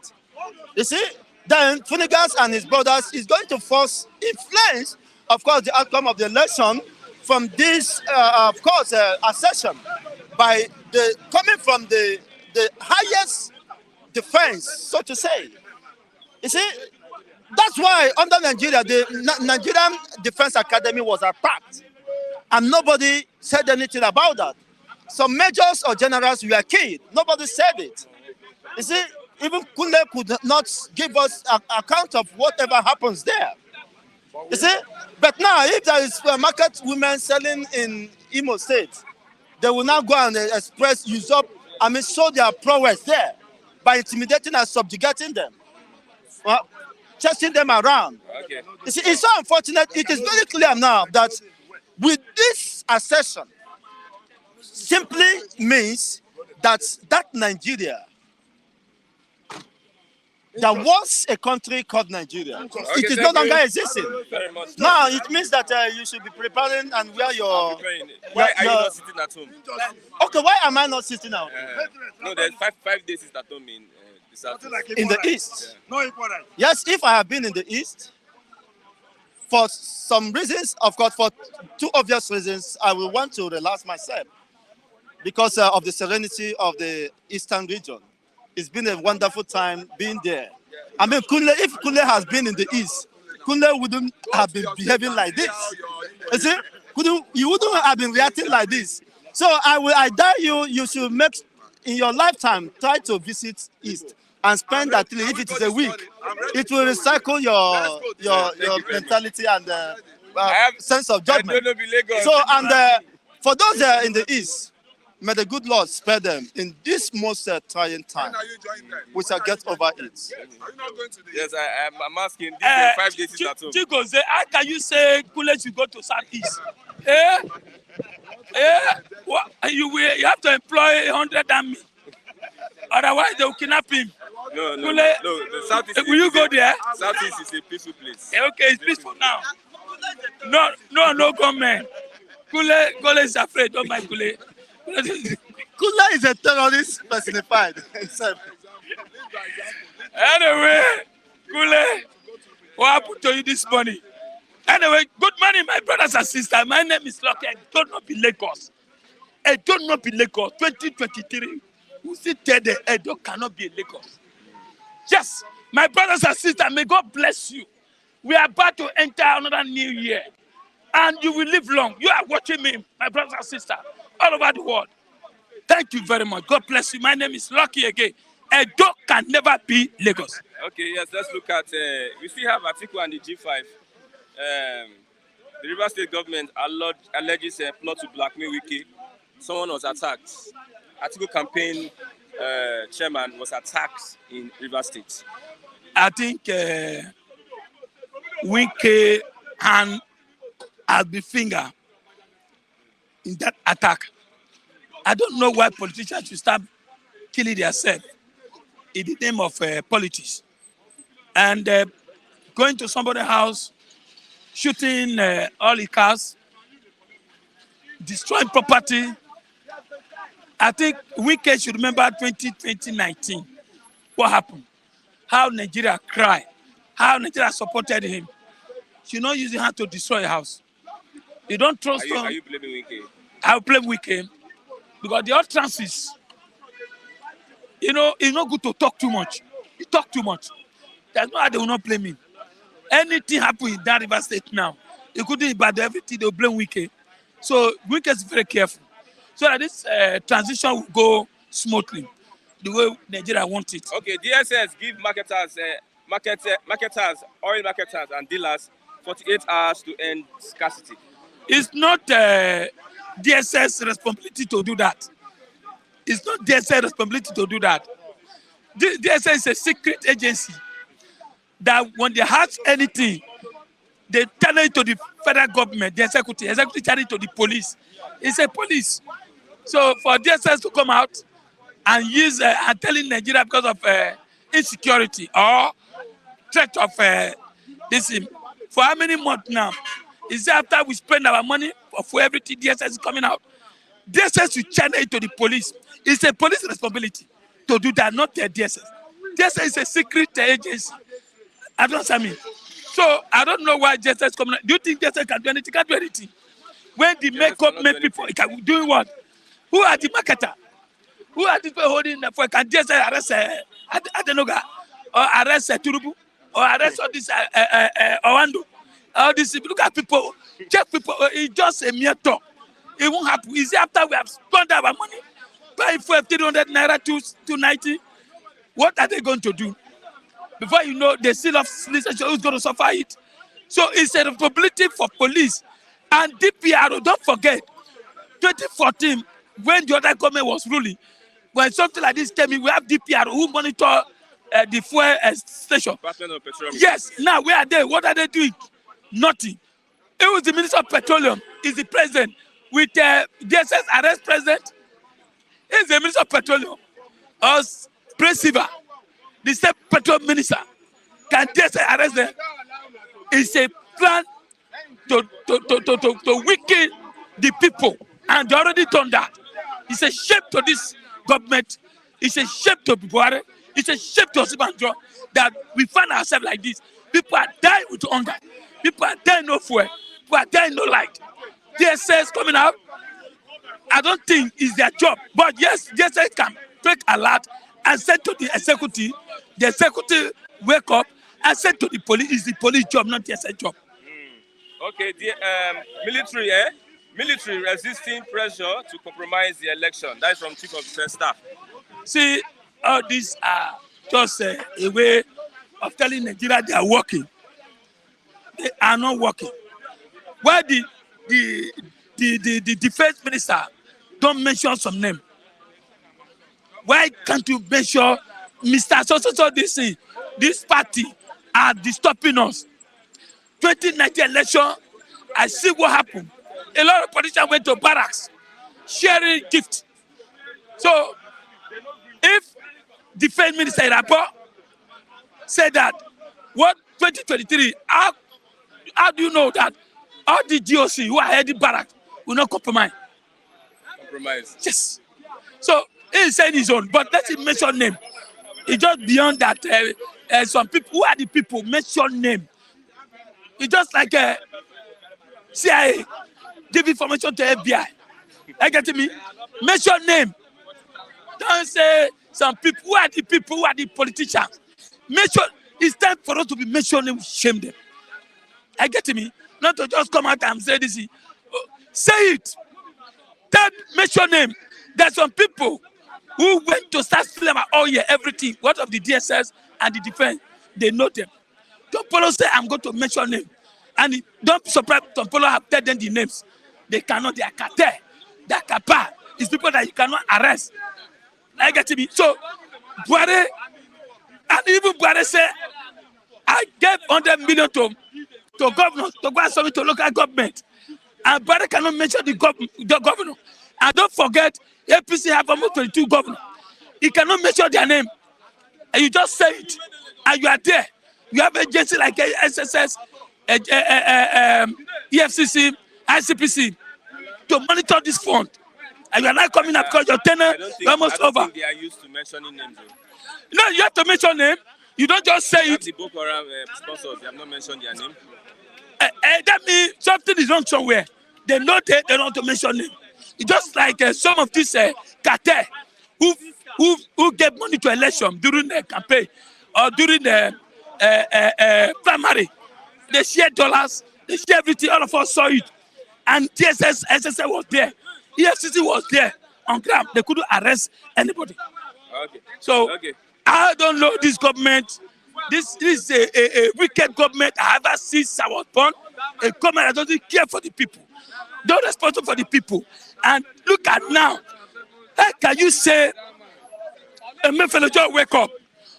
You see, then Finnegas and his brothers is going to force influence, of course, the outcome of the election from this, of course, assertion by coming from the highest defense, so to say. You see, that's why under Nigeria, the Nigerian Defense Academy was attacked, and nobody said anything about that. Some majors or generals were killed. Nobody said it. You see, even Kunle could not give us an account of whatever happens there. You see, but now if there is market women selling in Imo State, they will now go and show their prowess there by intimidating and subjugating them, chasing them around. Okay. You see, it's so unfortunate. It is very clear now that with this assertion, simply means that Nigeria, there was a country called Nigeria. It is no longer existing. Now it means that you should be preparing and wear your. Why are you not sitting at home? Okay, why am I not sitting out? No, there's 5 days at home in the south. In the east. Yes, if I have been in the east, for some reasons, of course, for two obvious reasons, I will want to relax myself because of the serenity of the eastern region. It's been a wonderful time being there. I mean, if Kunle has been in the east, Kunle wouldn't have been behaving like this. You see, you wouldn't have been reacting like this. So I dare you should make, in your lifetime, try to visit east and spend at least, if it is a week, it will recycle your mentality and sense of judgment. So, and for those in the east, may the good Lord spare them in this most trying time. We shall get over it. Yes, I'm asking. These 5 days at home. Chico, how can you say Kule should go to southeast? What? You have to employ 100 army. Otherwise, they will kidnap him. No. Kule, The southeast. will you go there? Southeast is a peaceful place. Okay, it's peaceful now. No government. Kule is afraid. Don't mind Kule. Kula is a terrorist personified. Anyway, Kule, what happened to you this morning? Anyway, good morning, my brothers and sisters. My name is Lucky. I don't know be Lagos. I don't know be Lagos. 2023. Who sit there? I cannot be Lagos. Yes, my brothers and sisters, may God bless you. We are about to enter another new year. And you will live long. You are watching me, my brothers and sisters, all over the world. Thank you very much. God bless you. My name is Lucky again. Edo can never be Lagos. Okay, yes, let's look at, we still have Atiku and the G5. The River State government alleges a plot to blackmail Wiki. Someone was attacked. Atiku campaign chairman was attacked in River State. I think Wiki and has the finger in that attack. I don't know why politicians should start killing themselves in the name of politics. And going to somebody's house, shooting all the cars, destroying property. I think Wike should remember 2019. What happened? How Nigeria cried. How Nigeria supported him. She's not using her to destroy a house. You don't trust her. Are you blaming Wike? I will blame Wike. Because the utterances, it's not good to talk too much. You talk too much. There's no how they will not blame him. Anything happen in that River State now, including about everything, they will blame Wike. So we can be very careful so that this transition will go smoothly, the way Nigeria wants it. Okay, DSS give marketers, oil marketers and dealers 48 hours to end scarcity. It's not DSS responsibility to do that. It's not DSS responsibility to do that. DSS is a secret agency that when they have anything, they tell it to the federal government, the executive tell it to the police. It's a police. So for DSS to come out and use and telling Nigeria because of insecurity or threat of this, for how many months now? Is it after we spend our money for everything DSS is coming out? DSS will channel it to the police. It's a police responsibility to do that, not the DSS. DSS is a secret agency. I don't understand me. So I don't know why DSS is coming out. Do you think DSS can do anything? Can't do anything. When the make people doing what? Who are the marketer? Who are the people holding the for? Can DSS arrest Adenoga or arrest Turubu or arrest all this Owando? All this, look at people, check people. It's just a mere talk. It won't happen. Is it after we have spent our money? Buy for 300 naira to 290. What are they going to do? Before you know, they still have citizenship. Who's going to suffer it? So it's a responsibility for police and DPR. Don't forget, 2014, when the other government was ruling, when something like this came in, we have DPR who monitor the fuel station. Yes. Now where are they? What are they doing? Nothing. It was the Minister of Petroleum. Is the president with DSS arrest president? Is the Minister of Petroleum or Presiva, the state petroleum minister? Can DSS arrest them? It's a plan to weaken the people, and they already done that. It's a shame to this government. It's a shame to Buhari. It's a shame to Osibanjo that we find ourselves like this. People are dying with hunger. People are dying no fuel. People are dying no light. DSS coming out, I don't think it's their job. But yes, DSS can take alert and send to the executive. The executive wake up and send to the police. It's the police job, not the DSS job. Okay, the military resisting pressure to compromise the election. That is from Chief of Defense Staff. See, all these are just a way of telling Nigeria they are working. They are not working. Why the defense minister don't mention some name? Why can't you mention Mr. So this party are disturbing us? 2019 election, I see what happened. A lot of politicians went to barracks, sharing gifts. So, if defense minister Irapo said that, what 2023, how do you know that all the GOC who are heading barracks will not compromise? Compromise. Yes. So he's saying his own, but let him mention name. It's just beyond that. Some people, who are the people, mention name. It's just like CIA give information to FBI. I get me? Mention name. Don't say some people. Who are the people? Who are the politicians? Mention. It's time for us to be mentioning. Shame them. I get me? Not to just come out and say this. Say it. Mention name. There's some people who went to start stealing all year, everything. What of the DSS and the defense? They know them. Don't follow say I'm going to mention name. And don't be surprised some follow have told them the names. They cannot, they are cartel. They are kappa. It's people that you cannot arrest. I get me? So Buhari, and even Buhari say, I gave 100 million to governors to go and submit to local government. And Buhari cannot mention the governor. And don't forget, APC have almost 22 governors. He cannot mention their name. And you just say it. And you are there. You have agencies like SSS, EFCC, ICPC to monitor this fund. And you are not coming up because your tenure is almost over. I don't think they are used to mentioning names. No, you have to mention name. You don't just say it. The Boko Haram sponsors, they have not mentioned their name. That means something is wrong somewhere. They know they don't want to mention name. It's just like some of these cartel who get money to election during the campaign or during the primary. They share dollars, they share everything. All of us saw it. and TSS, SSL was there. EFCC was there on ground. They couldn't arrest anybody. Okay. So Okay. I don't know this government. This is a wicked government I ever since I was born. A government that doesn't care for the people. Don't responsible for the people. And look at now. How can you say a Mayfellow just wake up?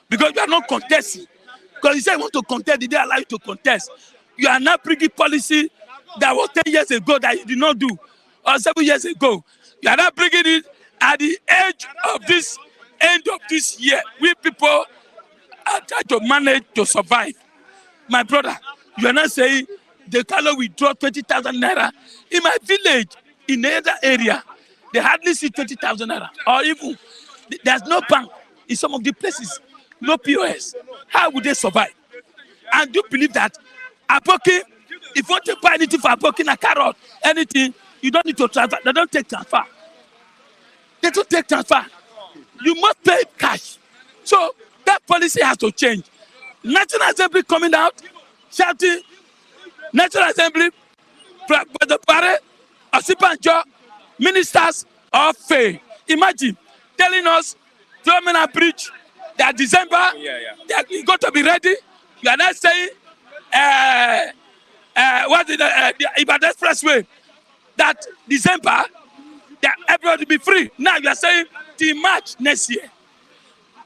Because you are not contesting. Because you say you want to contest, did they allow you to contest? You are now bringing policy that was 10 years ago that you did not do, or 7 years ago. You are now bringing it at the edge of this end of this year. We people are trying to manage to survive. My brother, you are not saying they cannot withdraw 20,000 naira. In my village, in another area, they hardly see 20,000 naira. Or even, there's no bank in some of the places, no POS. How would they survive? And do you believe that Aboki, if you want to buy anything for Aboki, a carrot, anything, you don't need to transfer. They don't take transfer. They don't take transfer. You must pay cash. So that policy has to change. National Assembly coming out, shouting, National Assembly, President Barre, Osibanjo, ministers of faith. Imagine telling us, Philomena Bridge, that December, that you got to be ready. You are not saying, what is the Ibadan Expressway, that December, that everybody will be free. Now you are saying till March next year.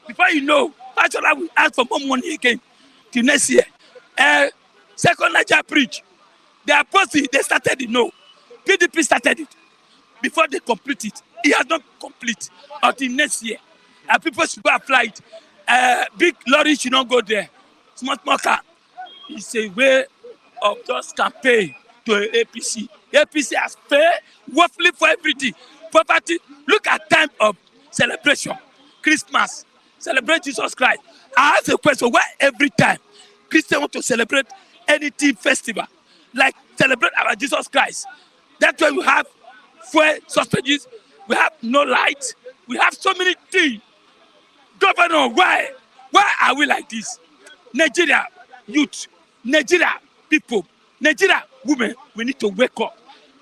Before you know, actually I will ask for more money again till next year. Second Niger Bridge, they are posting, they started it, no. PDP started it before they complete it. It has not complete until next year. And people should go apply it. Big lorry should not go there. Small car. It's a way of just campaign to APC. APC has paid roughly for everything. Poverty. Look at time of celebration. Christmas. Celebrate Jesus Christ. I ask a question, why every time Christians want to celebrate anything festival, like celebrate our Jesus Christ? That's why we have fuel sausages, we have no light, we have so many things. Governor, why? Why are we like this? Nigeria youth, Nigeria people, Nigeria women, we need to wake up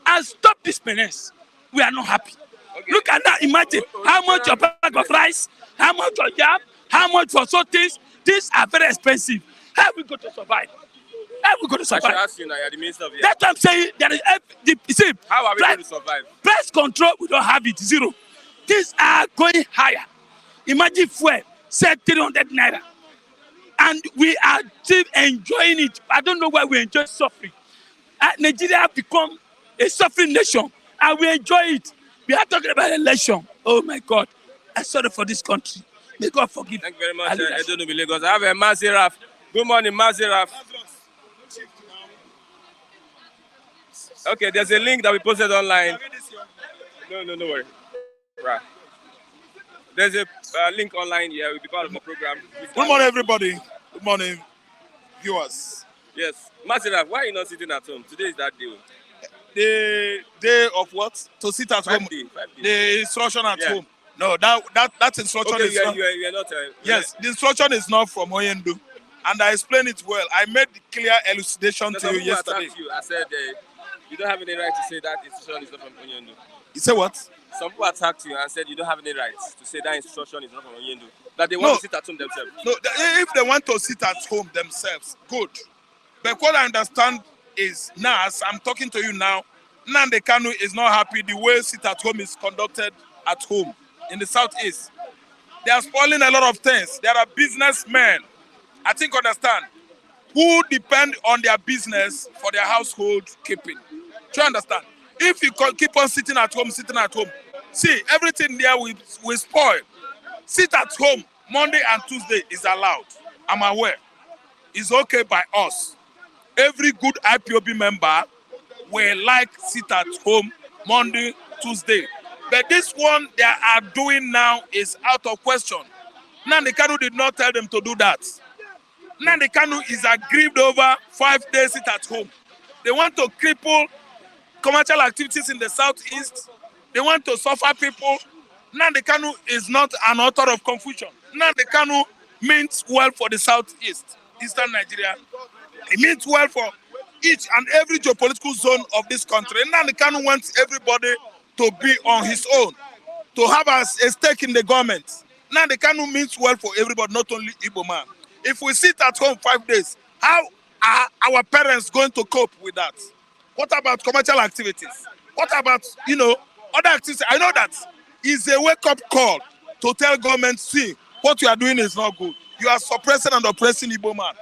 and stop this menace. We are not happy. Okay. Look at that, imagine how much a bag of rice, how much for yam, how much for so things. These are very expensive. How are we going to survive? How are we going to survive? I should ask you now, you're the minister of the That's what I'm saying. There is, see, how are we going to survive? Price control, we don't have it, zero. These are going higher. Imagine fuel, said 300 naira. And we are still enjoying it. I don't know why we enjoy suffering. Nigeria has become a suffering nation, and we enjoy it. We are talking about election. Oh my God. I'm sorry for this country. May God forgive. Thank you very much, Edo Lagos. I have a Maziraf. Good morning, Maziraf. Okay, there's a link that we posted online. No worry. Right. There's a link online here. We'll be part of the program. Good morning, everybody. Good morning, viewers. Yes. Maziraf, why are you not sitting at home? Today is that day. The day of what? To sit at home. 5 days. The instruction at home. No, that instruction is not. You're not. Yes, the instruction is not from Oyendu, and I explained it well. I made clear elucidation to you yesterday. I said you don't have any right to say that instruction is not from Oyendu. You say what? Some people attacked you and said you don't have any rights to say that instruction is not from Oyendu. That they want to sit at home themselves. No, if they want to sit at home themselves, good. But what I understand is now, as I'm talking to you now, Nnamdi Kanu is not happy the way sit at home is conducted at home in the southeast. They are spoiling a lot of things. There are businessmen, I think understand, who depend on their business for their household keeping. Do you understand? If you keep on sitting at home, see, everything there will spoil. Sit at home Monday and Tuesday is allowed. I'm aware. It's okay by us. Every good IPOB member will like sit at home Monday, Tuesday. But this one they are doing now is out of question. Nnamdi Kanu did not tell them to do that. Nnamdi Kanu is aggrieved over 5 days sit at home. They want to cripple commercial activities in the southeast. They want to suffer people. Nnamdi Kanu is not an author of confusion. Nnamdi Kanu means well for the southeast, eastern Nigeria. It means well for each and every geopolitical zone of this country. Nnamdi Kanu wants everybody to be on his own, to have a stake in the government. Nnamdi Kanu means well for everybody, not only Igbo man. If we sit at home 5 days, how are our parents going to cope with that? What about commercial activities? What about, other activities? I know that is a wake-up call to tell government, see, what you are doing is not good. You are suppressing and oppressing Igbo man.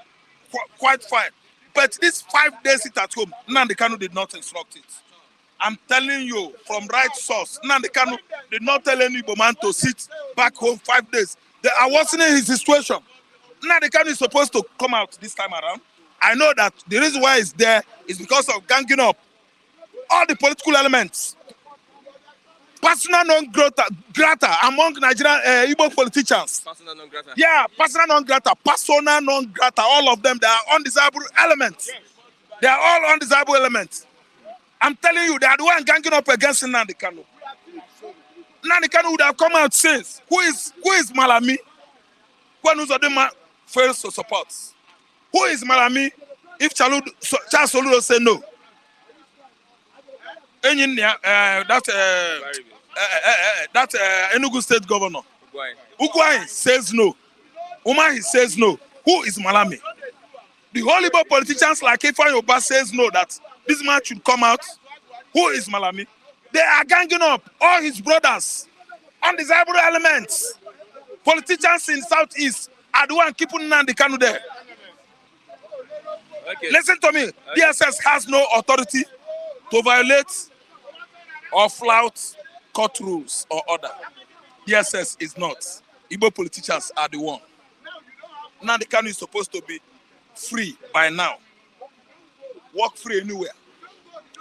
Quite fine. But this 5 days sit at home, Nnamdi Kanu did not instruct it. I'm telling you from right source, Nnamdi Kanu did not tell any Igbo man to sit back home 5 days. They are worsening his situation. Nnamdi Kanu is supposed to come out this time around. I know that the reason why it's there is because of ganging up all the political elements. Persona non grata among Nigerian Igbo politicians. Persona non grata. Yeah, persona non grata, all of them, they are undesirable elements. They are all undesirable elements. I'm telling you, they are the one ganging up against Nnamdi Kanu. Nnamdi Kanu would have come out since. Who is Malami? When Uzodinma fails to support? Who is Malami if Charles Soludo say no? That Enugu State Governor, Ugwai says no. Umahi says no. Who is Malami? The whole Igbo politicians like Ifeanyi Oba says no, that this man should come out. Who is Malami? They are ganging up all his brothers, undesirable elements. Politicians in Southeast are the one keeping Nnamdi Kanu there. Okay. Listen to me. Okay. DSS has no authority to violate or flout court rules or order. DSS is not. Igbo politicians are the one. Nnamdi Kanu is supposed to be free by now. Walk free anywhere.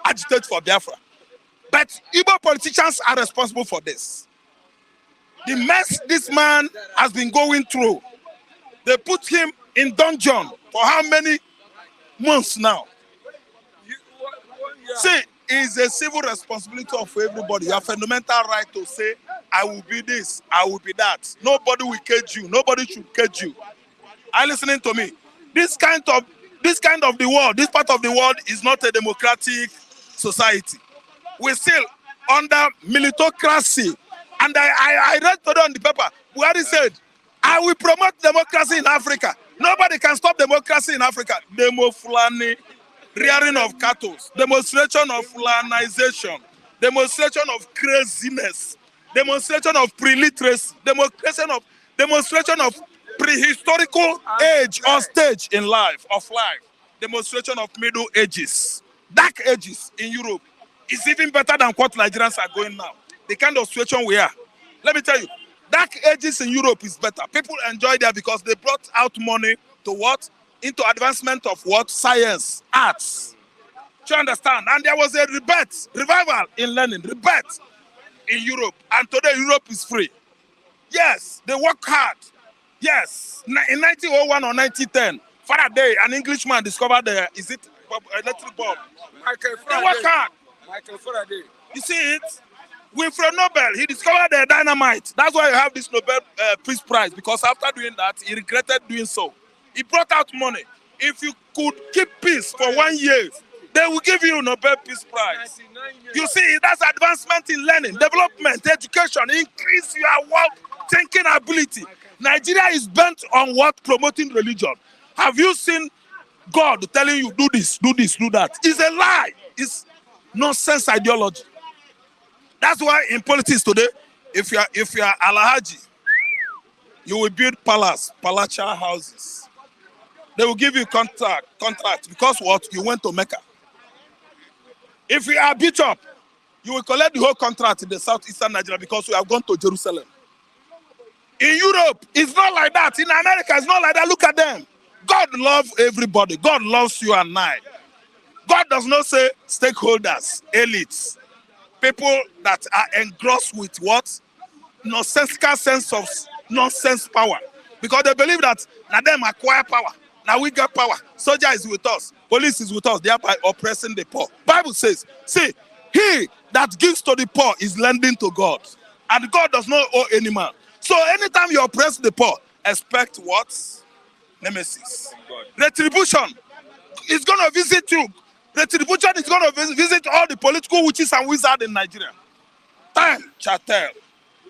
Agitate for Biafra. But Igbo politicians are responsible for this. The mess this man has been going through. They put him in dungeon for how many months now? See, it's a civil responsibility of everybody. You have fundamental right to say, I will be this, I will be that. Nobody will cage you. Nobody should cage you. Are you listening to me? This kind of the world, this part of the world is not a democratic society. We're still under militocracy. And I read today on the paper, Buhari said, I will promote democracy in Africa. Nobody can stop democracy in Africa. Demo Fulani, rearing of cattle, demonstration of Fulanization, demonstration of craziness, demonstration of pre-literacy, demonstration of prehistorical age or stage in life, demonstration of middle ages, dark ages in Europe is even better than what Nigerians are going now. The kind of situation we are. Let me tell you, dark ages in Europe is better. People enjoy there because they brought out money to what? Into advancement of what? Science, arts. Do you understand? And there was a revival in learning, rebirth in Europe. And today Europe is free. Yes, they work hard. Yes, in 1901 or 1910, Faraday, an Englishman, discovered the electric bulb. They work hard. Michael Faraday. You see it? Wilfred Nobel, he discovered the dynamite. That's why you have this Nobel Peace Prize, because after doing that, he regretted doing so. He brought out money. If you could keep peace for 1 year, they will give you Nobel Peace Prize. You see, that's advancement in learning, development, education, increase your work thinking ability. Nigeria is bent on what? Promoting religion. Have you seen God telling you, do this, do this, do that? It's a lie. It's nonsense ideology. That's why in politics today, if you are Alhaji, you will build palatial houses. They will give you contract because what? You went to Mecca. If you are bishop, you will collect the whole contract in the southeastern Nigeria because you have gone to Jerusalem. In Europe, it's not like that. In America, it's not like that. Look at them. God loves everybody. God loves you and I. God does not say stakeholders, elites, people that are engrossed with what? Nonsensical sense of nonsense power. Because they believe that now them acquire power. Now we get power. Soldier is with us. Police is with us. Thereby oppressing the poor. Bible says, see, he that gives to the poor is lending to God. And God does not owe any man. So anytime you oppress the poor, expect what? Nemesis. Retribution is going to visit you. Retribution is going to visit all the political witches and wizards in Nigeria. Time shall tell,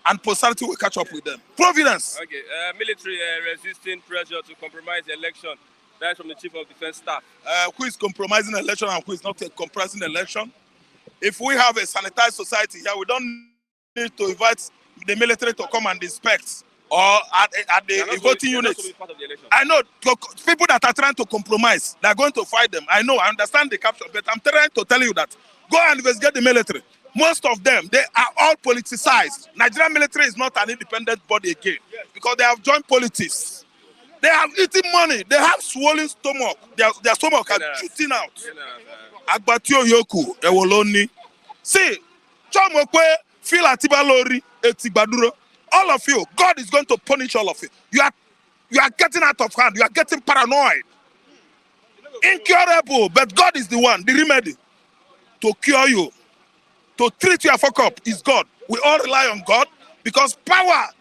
and posterity will catch up with them. Providence. Okay, military resisting pressure to compromise the election. That's from the Chief of Defense Staff. Who is compromising the election and who is not compromising the election? If we have a sanitized society here, we don't need to invite the military to come and inspect or at the voting units. I know people that are trying to compromise, they're going to fight them. I know, I understand the capture, but I'm trying to tell you that go and investigate the military. Most of them, they are all politicized. Nigerian military is not an independent body again because they have joined politics. They have eaten money. They have swollen stomach. Their stomach are shooting out. Agbatio Yoku, Ewoloni. See, Chomokwe, Phil Atibalori, Etibaduro. All of you, God is going to punish all of you. You are getting out of hand. You are getting paranoid. Incurable, but God is the one, the remedy to cure you. To treat you a fuck up is God. We all rely on God because power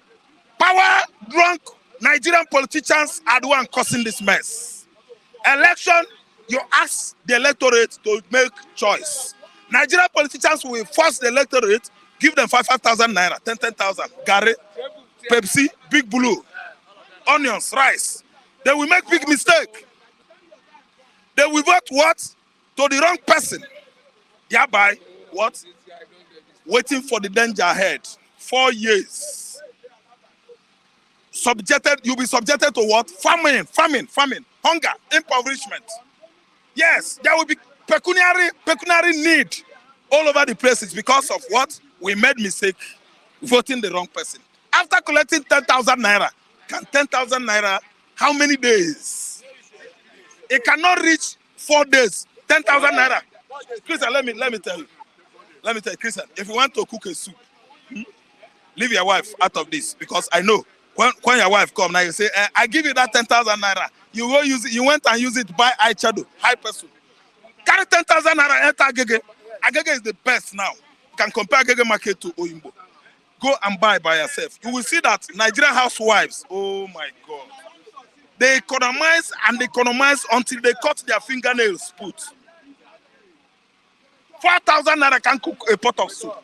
drunk Nigerian politicians are the one causing this mess. Election, you ask the electorate to make choice. Nigerian politicians will force the electorate, give them 5,000 naira, 10,000, Gary, Pepsi, Big Blue, onions, rice. They will make big mistake. They will vote what? To the wrong person. Thereby, what? Waiting for the danger ahead. 4 years. You'll be subjected to what? Famine, hunger, impoverishment. Yes, there will be pecuniary need all over the places because of what? We made mistake voting the wrong person. After collecting 10,000 naira, can 10,000 naira, how many days? It cannot reach 4 days. 10,000 naira. Christian, let me tell you. Let me tell you, Christian, if you want to cook a soup, leave your wife out of this because I know when your wife come now, you say, I give you that 10,000 naira. You go use it. You went and use it to buy eyeshadow, hyper soup. Carry 10,000 naira, enter Agege. Agege is the best now. You can compare Agege market to Oyimbo. Go and buy by yourself. You will see that Nigerian housewives, oh my God, they economize and economize until they cut their fingernails put. 4,000 naira can cook a pot of soup.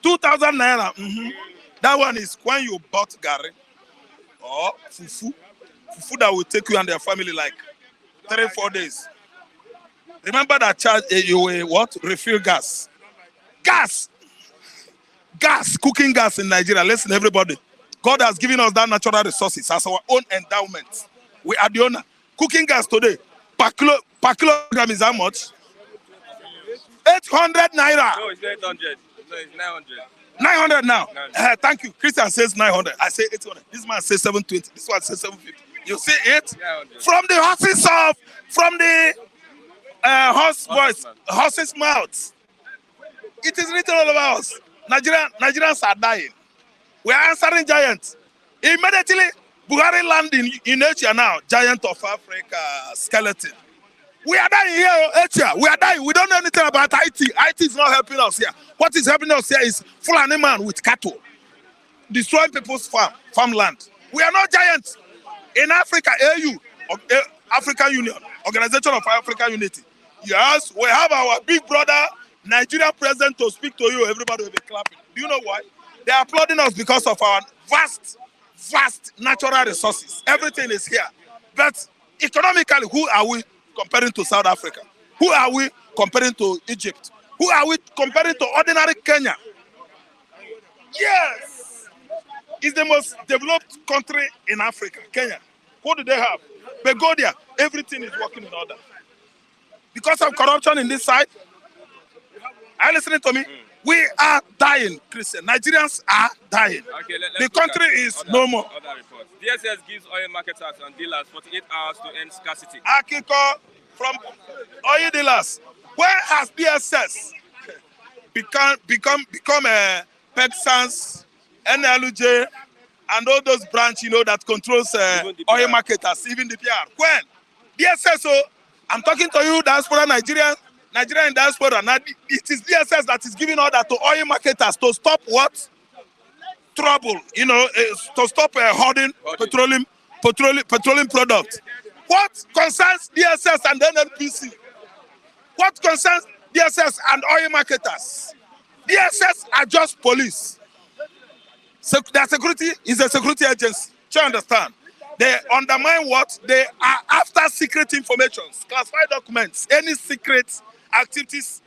2,000 naira, that one is when you bought gari or fufu that will take you and your family like 3-4 days. Remember that charge you will what? Refill gas. Cooking gas in Nigeria. Listen, everybody. God has given us that natural resources as our own endowment. We are the owner. Cooking gas today, per kilogram is how much? 800 naira. No, it's 800. No, it's 900. 900 now. Thank you. Christian says 900. I say 800. This man says 720. This one says 750. You see it? 900. From the horse's mouth. It is written all about us. Nigerians are dying. We are answering giants. Immediately, Buhari landing in Asia now. Giant of Africa, skeleton. We are dying here, Asia. We are dying. We don't know anything about IT. IT is not helping us here. What is helping us here is Fulani man with cattle. Destroying people's farmland. We are not giants. In Africa, AU, African Union, Organization of African Unity. Yes, we have our big brother, Nigerian president to speak to you. Everybody will be clapping. Do you know why? They are applauding us because of our vast natural resources. Everything is here. But economically, who are we comparing to South Africa? Who are we comparing to Egypt? Who are we comparing to ordinary Kenya? Yes! It's the most developed country in Africa, Kenya. What do they have? Begonia. Everything is working in order. Because of corruption in this side, are you listening to me? We are dying, Christian. Nigerians are dying. Okay, the country is no more. Other reports. DSS gives oil marketers and dealers 48 hours to end scarcity. Akiko from oil dealers. Where has DSS become Pexans, NLJ, and all those branches, that controls oil marketers, even the PR? When? DSS, I'm talking to you, diaspora Nigerian diaspora. Now, it is DSS that is giving order to oil marketers to stop what? Trouble, to stop hoarding petroleum products. What concerns DSS and NNPC? What concerns DSS and oil marketers? DSS are just police. So their security is a security agency. Do you understand? They undermine what? They are after secret information, classified documents, any secret activities,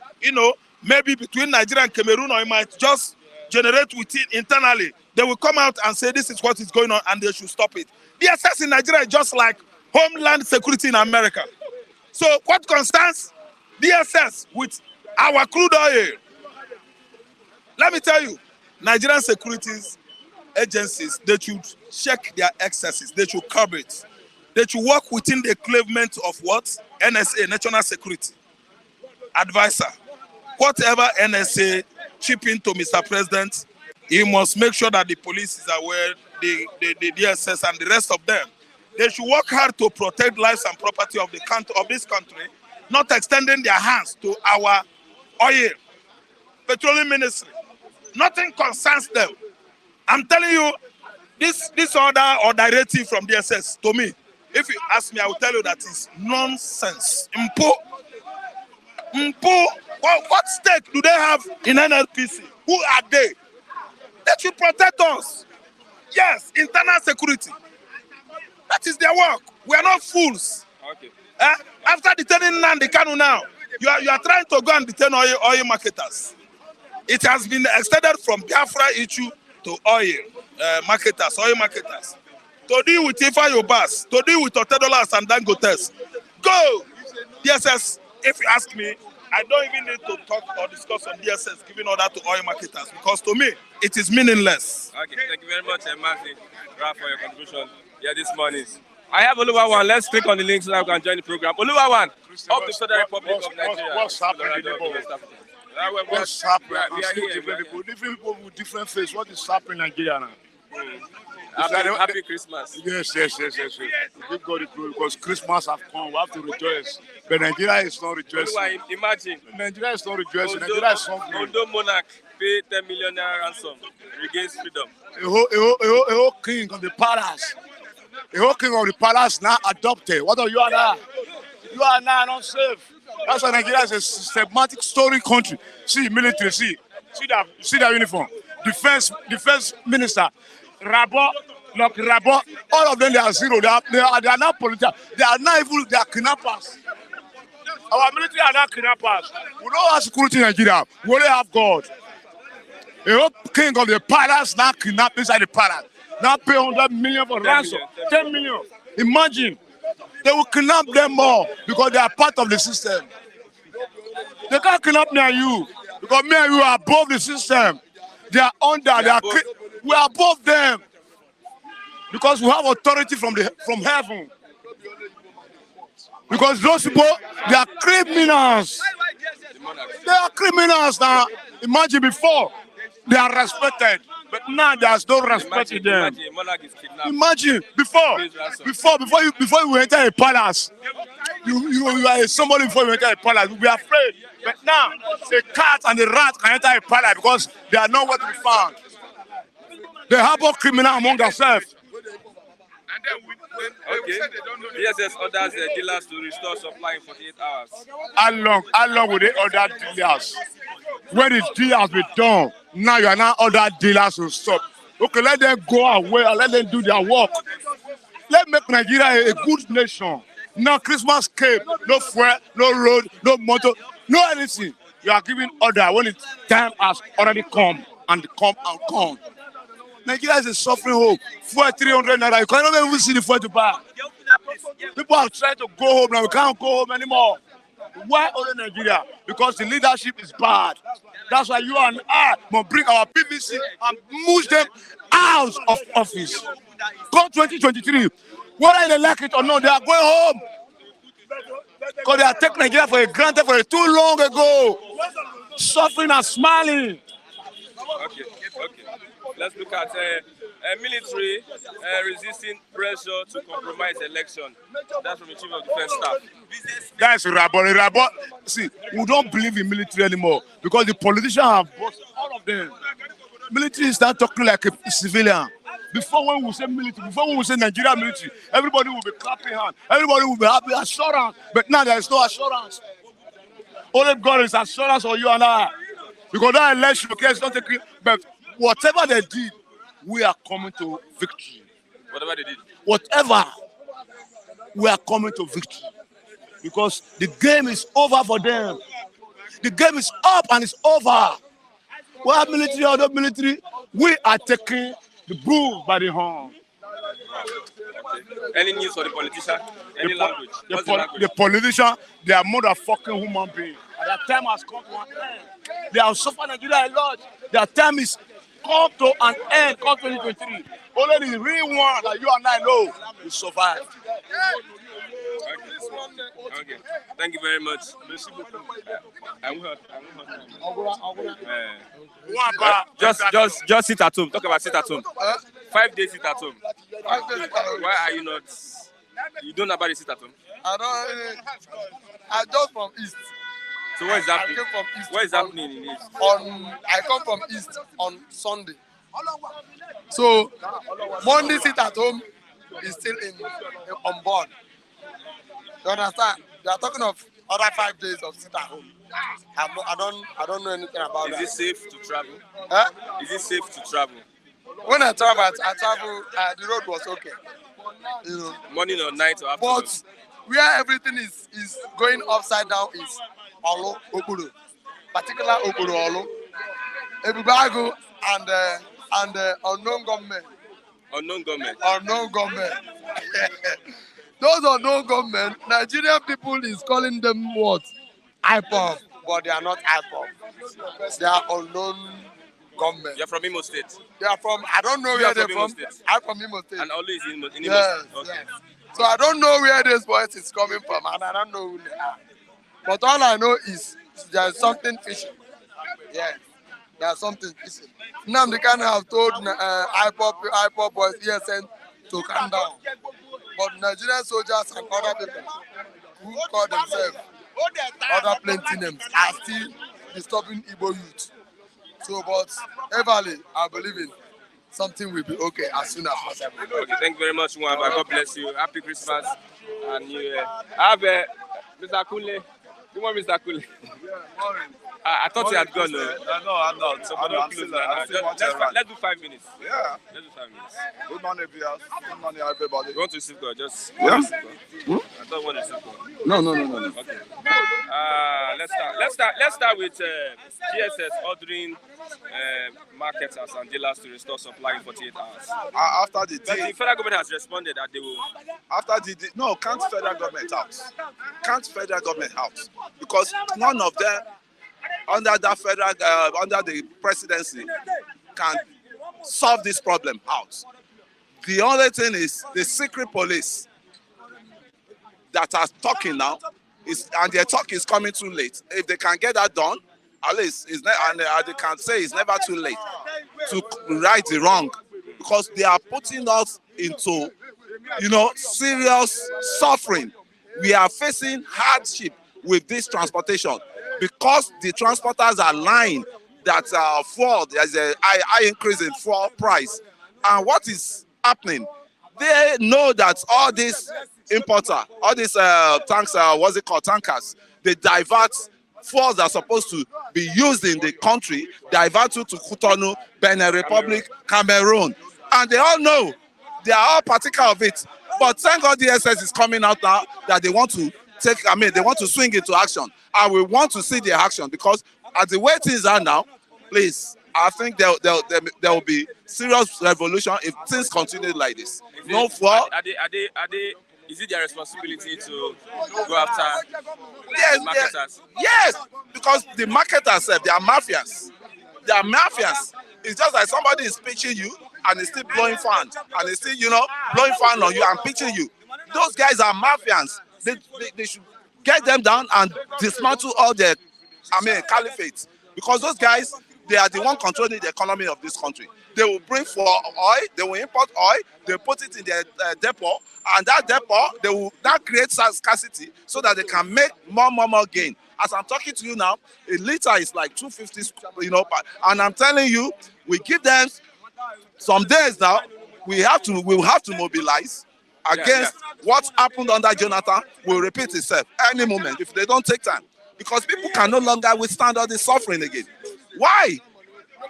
maybe between Nigeria and Cameroon, or it might just generate within internally. They will come out and say this is what is going on and they should stop it. DSS in Nigeria is just like Homeland Security in America. So what concerns DSS with our crude oil? Let me tell you, Nigerian securities agencies, they should check their excesses. They should curb it. They should work within the equivalent of what? NSA, National Security Advisor. Whatever NSA chip into Mr. President, he must make sure that the police is aware, the DSS and the rest of them. They should work hard to protect lives and property of this country, not extending their hands to our oil, petroleum ministry. Nothing concerns them. I'm telling you, this order or directive from DSS, to me, if you ask me, I will tell you that is nonsense. What stake do they have in NLPC? Who are they? They should protect us. Yes, internal security. That is their work. We are not fools. Okay. After detaining Nnamdi Kanu now, you are trying to go and detain oil marketers. It has been extended from Biafra issue to oil marketers, oil marketers. To deal with Ifa Yobas, to deal with Otedolas and Dangotes. Go! DSS, if you ask me, I don't even need to talk or discuss on DSS giving order to oil marketers because to me, it is meaningless. Okay, thank you very much, Matthew, for your contribution here this morning. I have Oluwawan. Let's click on the link so that we can join the program. Oluwawan, of the Federal Republic of Nigeria. What's happening? What's happening? Different people with different faces. What is happening in Nigeria now? Happy Christmas. Yes. Give God the glory because Christmas has come. We have to rejoice. But Nigeria is not rejoicing. Imagine. Nigeria is not rejoicing. Nigeria is suffering. Ondo monarch pay 10 million ransom regains freedom. A whole king of the palace. A whole king of the palace now adopted. What are you now? You are now not safe. That's why Nigeria is a systematic story country. See military. See that uniform. Defense minister. Rabo, all of them they are zero. They are not political. They are not evil. They are kidnappers. Our military are not kidnappers. We don't have security in Nigeria. We only have God. A whole king of the palace now kidnapped inside the palace. Now pay 100 million for ransom. 10 million. Imagine. They will kidnap them more because they are part of the system. They can't kidnap me and you because me and you are above the system. They are under. We are above them because we have authority from heaven. Because those people, they are criminals. They are criminals now. Imagine before they are respected, but now there's no respect in them. Imagine before you enter a palace, you are somebody before you enter a palace. You will be afraid. But now the cat and the rat can enter a palace because they are nowhere to be found. They harbor criminal among themselves. Okay. DSS orders the dealers to restore supply in 48 hours. How long will they order dealers? When the deal has been done, now you are now order dealers to stop. Okay, let them go away and let them do their work. Let's make Nigeria a good nation. Now Christmas came, no fuel, no road, no motor, no anything. You are giving order when the time has already come and come. Nigeria is a suffering home. For 300 naira, you cannot even see the fuel to buy. People are trying to go home now. We can't go home anymore. Why only Nigeria? Because the leadership is bad. That's why you and I must bring our PVC and move them out of office. Come 2023, whether they like it or not, they are going home. Because they are taking Nigeria for granted for too long ago. Suffering and smiling. Okay. Let's look at military resisting pressure to compromise election. That's from the Chief of Defense Staff. That's Rabo. See, we don't believe in military anymore because the politicians have bought all of them. Military is not talking like a civilian. Before when we say military, before when we say Nigeria military, everybody will be clapping hands. Everybody will be happy, assurance. But now there is no assurance. Only God is assurance for you and I. Because that election, okay, it's not taking, but whatever they did, we are coming to victory. Whatever they did. Whatever, we are coming to victory. Because the game is over for them. The game is up and it's over. We have military or not military, we are taking the bull by the horn. Any news for the politician? Any language? What's the language? The politician, they are motherfucking human beings. And their time has come to an end. They have suffered Nigeria a lot. Their time is come to an end, come 2023. Only the real one that you and I know will survive. Okay. Thank you very much. Just sit at home. Talk about sit at home. 5 days sit at home. 5 days. Why are you not? You don't know about the sit at home? I just from East. So what is happening? I came from East. What is happening in East? I come from East on Sunday. So Monday sit at home is still on board. You understand? They are talking of other 5 days of sit at home. I don't know anything about that. Is it safe to travel? Huh? Is it safe to travel? When I travel, the road was okay. You know. Morning or night or afternoon? But where everything is going upside down is Olo, Okuru. Particular Okuru Olo. Ebubago and unknown government. Unknown government. Unknown government. Those unknown government, Nigerian people is calling them what? IPOB, but they are not IPOB. They are unknown government. You're from Imo State? They are from, I don't know where they're from. I'm from Imo State. And always in Imo State? Yes, okay. Yes. So I don't know where this voice is coming from, and I don't know who they are. But all I know is there's something fishy. Yes, there's something fishy. Now they can have told IPOB boys, ESN, to calm down. But Nigerian soldiers and other people who call themselves other plenty names are still disturbing Igbo youth. So, but everly, I believe in something will be okay as soon as possible. Okay, thank you very much, Mwamba. God bless you. Happy Christmas and New Year. I have Mr. Kule. Good morning, Mr. Kule. I thought you had gone. No, I'm not. So I'm still let's do 5 minutes. Yeah. Let's do 5 minutes. Good morning, viewers. Good morning, everybody. You want to receive God? Just Yeah. I don't want to receive God. No. Okay. Let's start with GSS ordering marketers and dealers to restore supply in 48 hours. After the But the federal government has responded that they will. can't federal government out. Can't federal government out. Because none of them under the presidency can solve this problem out. The only thing is the secret police that are talking now, and their talk is coming too late. If they can get that done, at least they can say it's never too late to right the wrong, because they are putting us into, serious suffering. We are facing hardship with this transportation because the transporters are lying that there's a high increase in fuel price. And what is happening? They know that all these all these tankers, they divert fuels that are supposed to be used in the country, divert to Cotonou, Benin Republic, Cameroon. And they all know, they are all particle of it. But thank God the SS is coming out now that they want to they want to swing into action. And we want to see the action, because as the way things are now, please, I think there will be serious revolution if things continue like this. Is it their responsibility to go after marketers? Yes, because the marketers, they are mafias. They are mafias. It's just like somebody is pitching you and is still blowing fan, and is still, blowing fan on you and pitching you. Those guys are mafians. They should get them down and dismantle all their, caliphates. Because those guys, they are the one controlling the economy of this country. They will bring for oil, they will import oil, they put it in their depot, and that depot, they will now create scarcity so that they can make more gain. As I'm talking to you now, a liter is like 250, and I'm telling you, we give them some days now, we will have to mobilize against what happened under Jonathan will repeat itself any moment if they don't take time. because people can no longer withstand all this suffering again. Why?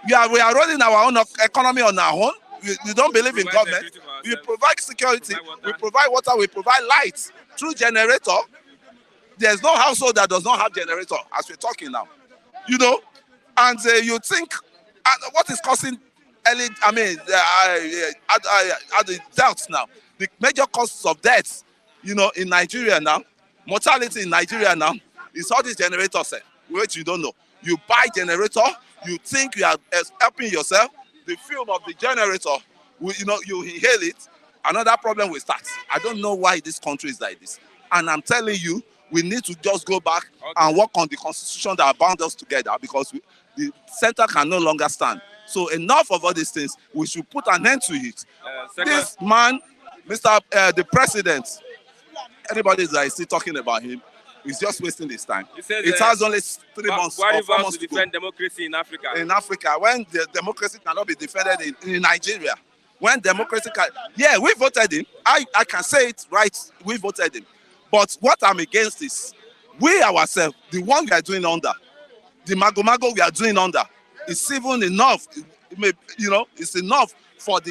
We are running our own economy on our own. We don't believe in government. We provide security. We provide water. We provide light through generator. There's no household that does not have generator as we're talking now. You know, and you think what is causing the deaths now? The major causes of deaths, you know, in Nigeria now, mortality in Nigeria now, is all these generators, which you don't know. You buy generator, you think you are helping yourself. The fume of the generator, you know, you inhale it, another problem will start. I don't know why this country is like this. And I'm telling you, we need to just go back and work on the constitution that bound us together, because the center can no longer stand. So enough of all these things. We should put an end to it. This man, the president, anybody that is still talking about him, is just wasting his time. It has only 3 months or 4 months to defend democracy in Africa. In Africa, when the democracy cannot be defended in Nigeria, when democracy can, yeah, we voted him. I can say it right. We voted him. But what I'm against is we ourselves, the one we are doing under, the mago we are doing under, is even enough. You know, it's enough for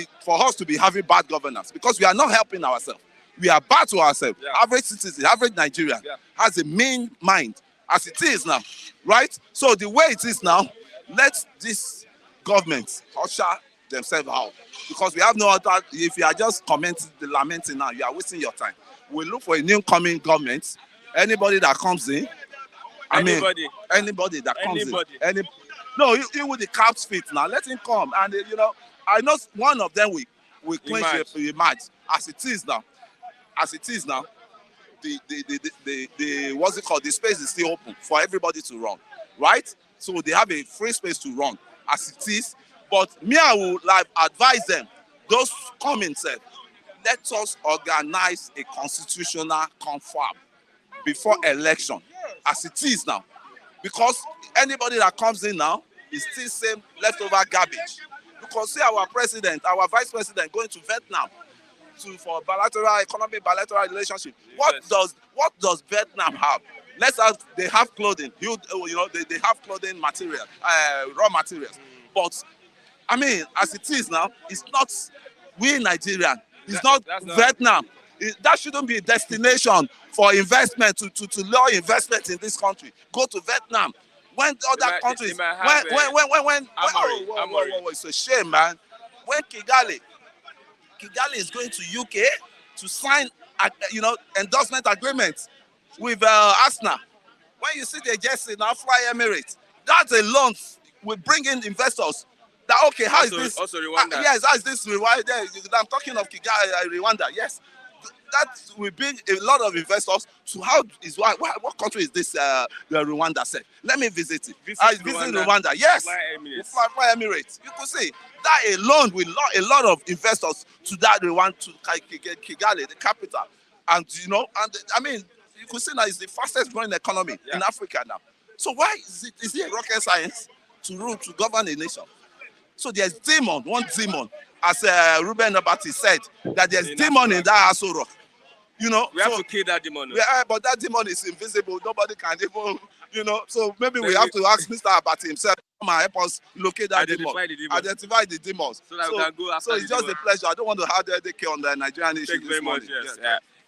us to be having bad governance, because we are not helping ourselves. We are bad to ourselves. Yeah. Average citizen, average Nigerian has a mean mind as it is now, right? So the way it is now, let this government usher themselves out, because we have no other. If you are just lamenting now, you are wasting your time. We look for a new coming government. Anybody that comes in, anybody that comes in, no, you with the cap's feet now. Let him come, and you know, I know one of them will clinch the match as it is now. As it is now, the what's it called? The space is still open for everybody to run, right? So they have a free space to run as it is. But me, I would like advise them, those coming, said, let us organize a constitutional confab before election, as it is now, because anybody that comes in now is still same leftover garbage. You can see our president, our vice president going to Vietnam for bilateral relationship. What does Vietnam have? They have clothing. You know, they have clothing material, raw materials. But I mean, as it is now, it's not we Nigerian. It's not Vietnam. That shouldn't be a destination for investment to lure investment in this country. Go to Vietnam. When other countries, it's a shame, man. When Kigali is going to UK to sign, endorsement agreements with Asna. When you see the Jesse now fly Emirates, that's a loan. We bring in investors. That okay? How is this? Also Rwanda. Yes, how is this Rwanda? I'm talking of Kigali, Rwanda. Yes, that will bring a lot of investors to what country is this? Rwanda said. Let me visit it. Visit Rwanda. Yes. Fly Emirates. You could see that alone will a lot of investors to that Rwanda, to Kigali, the capital, and I mean, you could see now it's the fastest growing economy in Africa now. So why is it a rocket science to govern a nation? So there's one demon, as Ruben Abati said, that there's demon in that Aso Rock. We have to kill that demon. Yeah, but that demon is invisible. Nobody can even, So maybe we have to ask Mr. Abati himself to come and help us locate that demon. Identify the demons. So that we can go after so it's just a pleasure. I don't want to have the headache on the Nigerian issue. Thank you very much. Yes.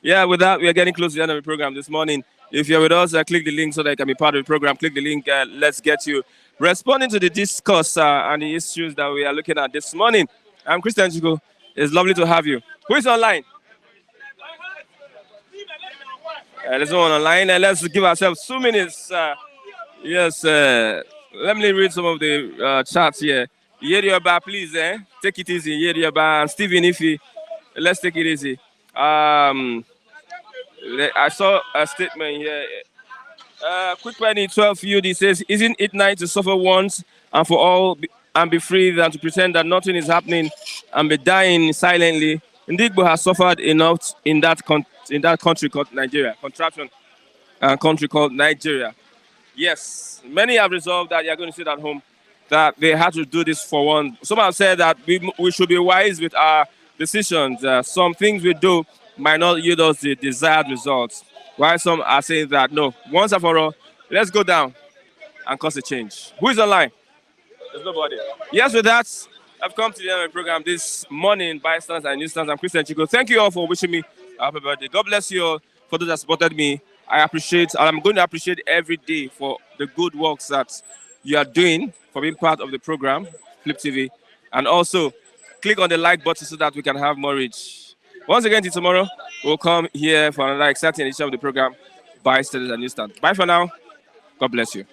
Yeah, with that, we are getting close to the end of the program this morning. If you're with us, click the link so that you can be part of the program. Click the link. Let's get you responding to the discourse and the issues that we are looking at this morning. I'm Christian Chico. It's lovely to have you. Who is online? There's no one online. Let's give ourselves 2 minutes. Yes. Let me read some of the chats here. Yerioba, please. Take it easy. Yerioba and Stephen Ifi. Let's take it easy. I saw a statement here. Quick Penny 12 UD says, isn't it nice to suffer once and for all and be free than to pretend that nothing is happening and be dying silently? Ndigbo has suffered enough in that country called Nigeria. Contraption country called Nigeria. Yes, many have resolved that you're going to sit at home, that they had to do this for one. Some have said that we should be wise with our decisions. Some things we do might not yield us the desired results. While some are saying that, no, once and for all, Let's go down and cause a change. Who is online? There's nobody. Yes, with that, I've come to the end of the program this morning. Bystanders and newsstands. I'm Christian Chico. Thank you all for wishing me a happy birthday. God bless you all for those that supported me. I'm going to appreciate every day for the good works that you are doing for being part of the program, Flip TV. And also, click on the like button so that we can have more reach. Once again, till tomorrow, we'll come here for another exciting edition of the program, Bystanders and newsstands. Bye for now. God bless you.